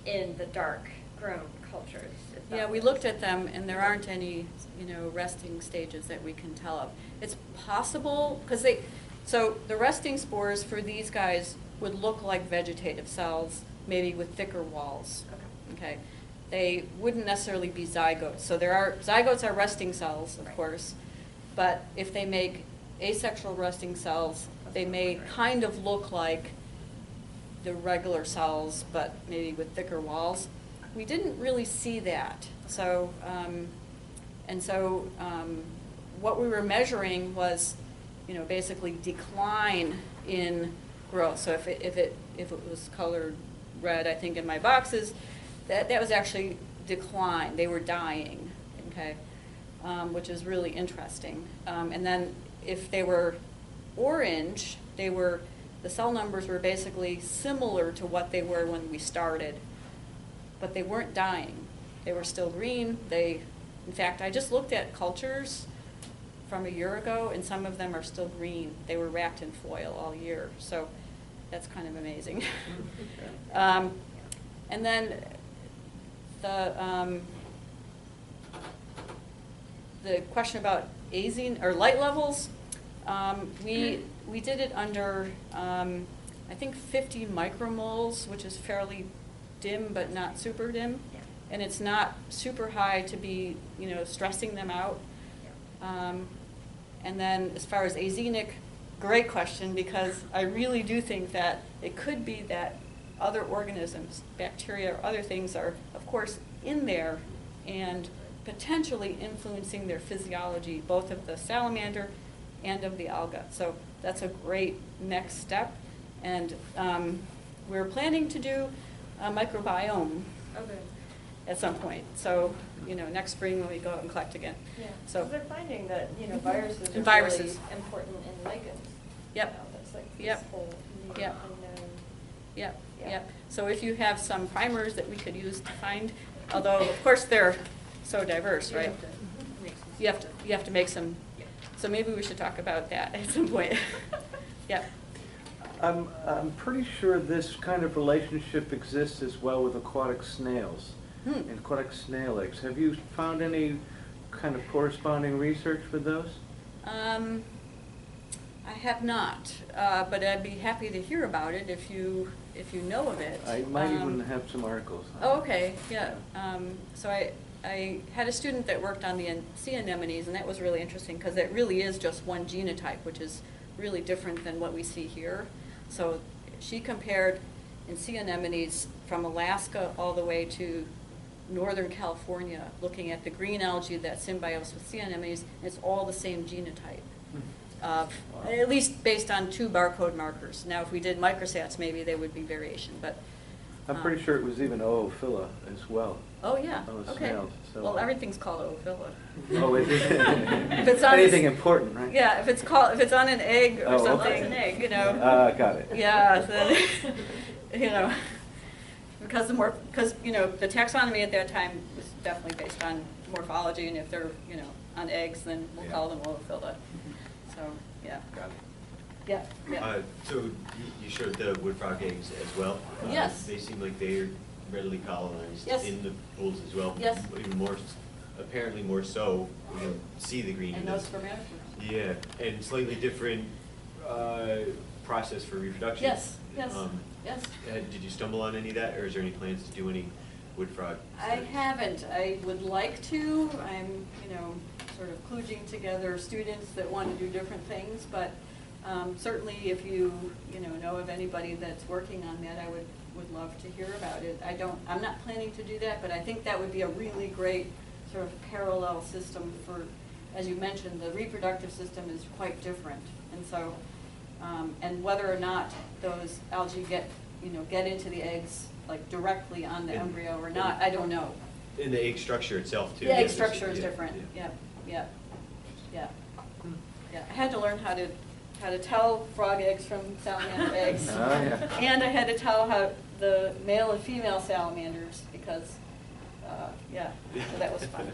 in the dark grown cultures. if that Yeah, we was- looked at them, and there aren't any, you know, resting stages that we can tell of. It's possible, because so the resting spores for these guys would look like vegetative cells, maybe with thicker walls. Okay. They wouldn't necessarily be zygotes. So zygotes are resting cells, of Right. course, but if they make asexual resting cells, they may kind of look like the regular cells, but maybe with thicker walls. We didn't really see that. So, what we were measuring was, you know, basically decline in growth. So if it was colored red, I think in my boxes, that was actually decline. They were dying, okay, which is really interesting. And then if they were orange, the cell numbers were basically similar to what they were when we started, but they weren't dying. They were still green. In fact, I just looked at cultures from a year ago, and some of them are still green. They were wrapped in foil all year, so that's kind of amazing. And then the question about azine or light levels, we did it under I think 50 micromoles, which is fairly dim but not super dim, Yeah. and it's not super high to be, you know, stressing them out. Yeah. And then as far as azenic, great question, because I really do think that it could be that other organisms, bacteria or other things, are of course in there and potentially influencing their physiology, both of the salamander and of the alga. So that's a great next step. And we're planning to do a microbiome Okay. at some point. So, you know, next spring when we go out and collect again. Yeah. So they're finding that, you know, viruses are And viruses. really important in lichens. Yep. You know, that's like this Yep. whole new Yep. unknown. Yep, Yeah. yep. So if you have some primers that we could use to find, although of course they're so diverse, right? You have to make some. Yeah. So maybe we should talk about that at some point. Yep. I'm pretty sure this kind of relationship exists as well with aquatic snails and aquatic snail eggs. Have you found any kind of corresponding research with those? I have not, but I'd be happy to hear about it if you know of it. I might even have some articles on Oh, it. okay, yeah. So I had a student that worked on the sea anemones, and that was really interesting because it really is just one genotype, which is really different than what we see here. So she compared in sea anemones from Alaska all the way to Northern California, looking at the green algae that symbiose with sea anemones, and it's all the same genotype. at least based on 2 barcode markers. Now, if we did microsats, maybe there would be variation, but. I'm pretty sure it was even oophila as well. Oh, yeah, On the okay. snails, so- Well, everything's called oophila. Oh, is it? If it's on Anything this- important, right? Yeah, if it's on an egg or Oh, okay. something, It's an egg. you know. Got it. Yeah, then, you know, because the taxonomy at that time was definitely based on morphology, and if they're, on eggs, then we'll Yeah. call them oophila. So, yeah. Got it. Yeah, yeah. So you showed the wood frog eggs as well? Yes. They seem like they're readily colonized Yes. in the pools as well? Yes. Even more, apparently more so, we don't see the green in And this. those spermatophores. Yeah, and slightly different process for reproduction. Yes, yes, yes. Did you stumble on any of that, or is there any plans to do any wood frog I studies? haven't. I would like to. I'm, sort of kludging together students that want to do different things, but certainly if you, know of anybody that's working on that, I would love to hear about it. I'm not planning to do that, but I think that would be a really great sort of parallel system for, as you mentioned, the reproductive system is quite different. And so, and whether or not those algae get into the eggs, like directly on the embryo or not, I don't know. In the egg structure itself too? The egg Yes, structure is yeah, different, yeah. yeah. I had to learn how to tell frog eggs from salamander eggs. Oh, yeah. And I had to tell how the male and female salamanders, because, so that was fun.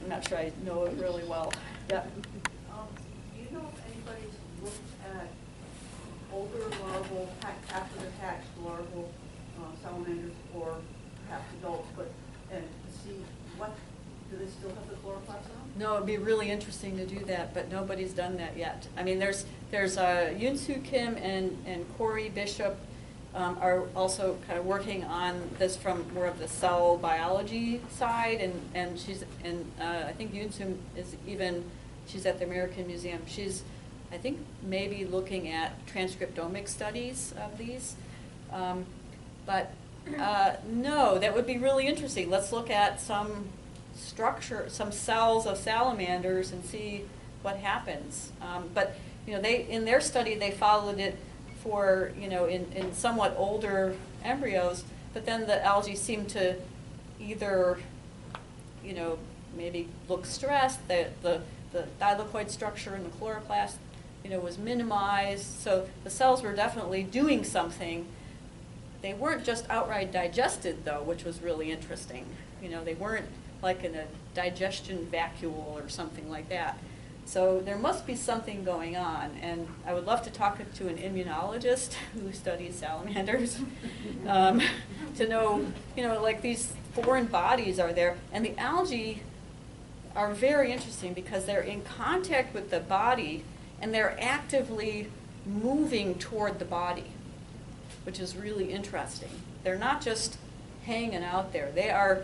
I'm not sure I know it really well, yeah. Do you know if anybody's looked at older larval, after the hatched larval salamanders, or perhaps adults, and to see do they still have the chloroplasts on? No, it'd be really interesting to do that, but nobody's done that yet. I mean, there's Yoon-Soo Kim and Corey Bishop are also kind of working on this from more of the cell biology side, and I think Yoon-Soo she's at the American Museum. She's, I think, maybe looking at transcriptomic studies of these. But no, that would be really interesting. Let's look at some cells of salamanders and see what happens. But in their study they followed it for in somewhat older embryos, but then the algae seemed to either maybe look stressed, the thylakoid structure in the chloroplast was minimized, so the cells were definitely doing something. They weren't just outright digested though, which was really interesting. They weren't like in a digestion vacuole or something like that. So there must be something going on, and I would love to talk to an immunologist who studies salamanders to know, like these foreign bodies are there, and the algae are very interesting because they're in contact with the body and they're actively moving toward the body, which is really interesting. They're not just hanging out there. They are,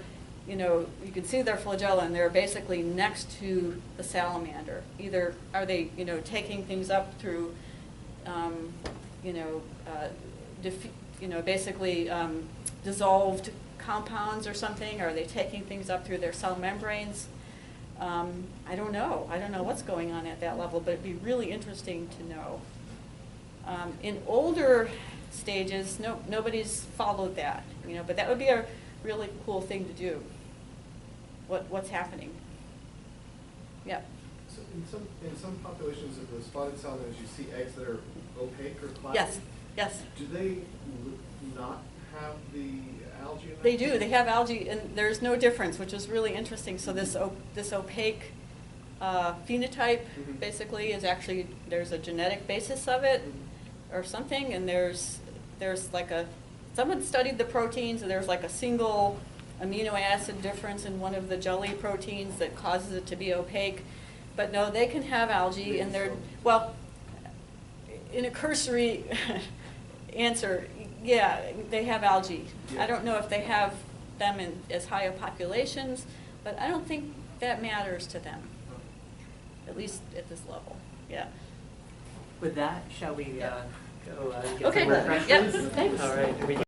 you can see their flagella, and they're basically next to the salamander. Either are they, taking things up through, basically dissolved compounds or something? Are they taking things up through their cell membranes? I don't know. I don't know what's going on at that level, but it'd be really interesting to know. In older stages, nobody's followed that, but that would be a really cool thing to do. What's happening? Yeah. So in some populations of the spotted salamanders, you see eggs that are opaque or cloudy. Yes. Yes. Do they not have the algae in them? They do. They have algae, and there's no difference, which is really interesting. So this opaque phenotype basically is actually, there's a genetic basis of it or something, and there's like someone studied the proteins, and there's like a single amino acid difference in one of the jelly proteins that causes it to be opaque. But no, they can have algae, and they're, well, in a cursory answer, yeah, they have algae. I don't know if they have them in as high a populations, but I don't think that matters to them, at least at this level. Yeah. With that, shall we go get Okay. some refreshments? Yep. Thanks. All right.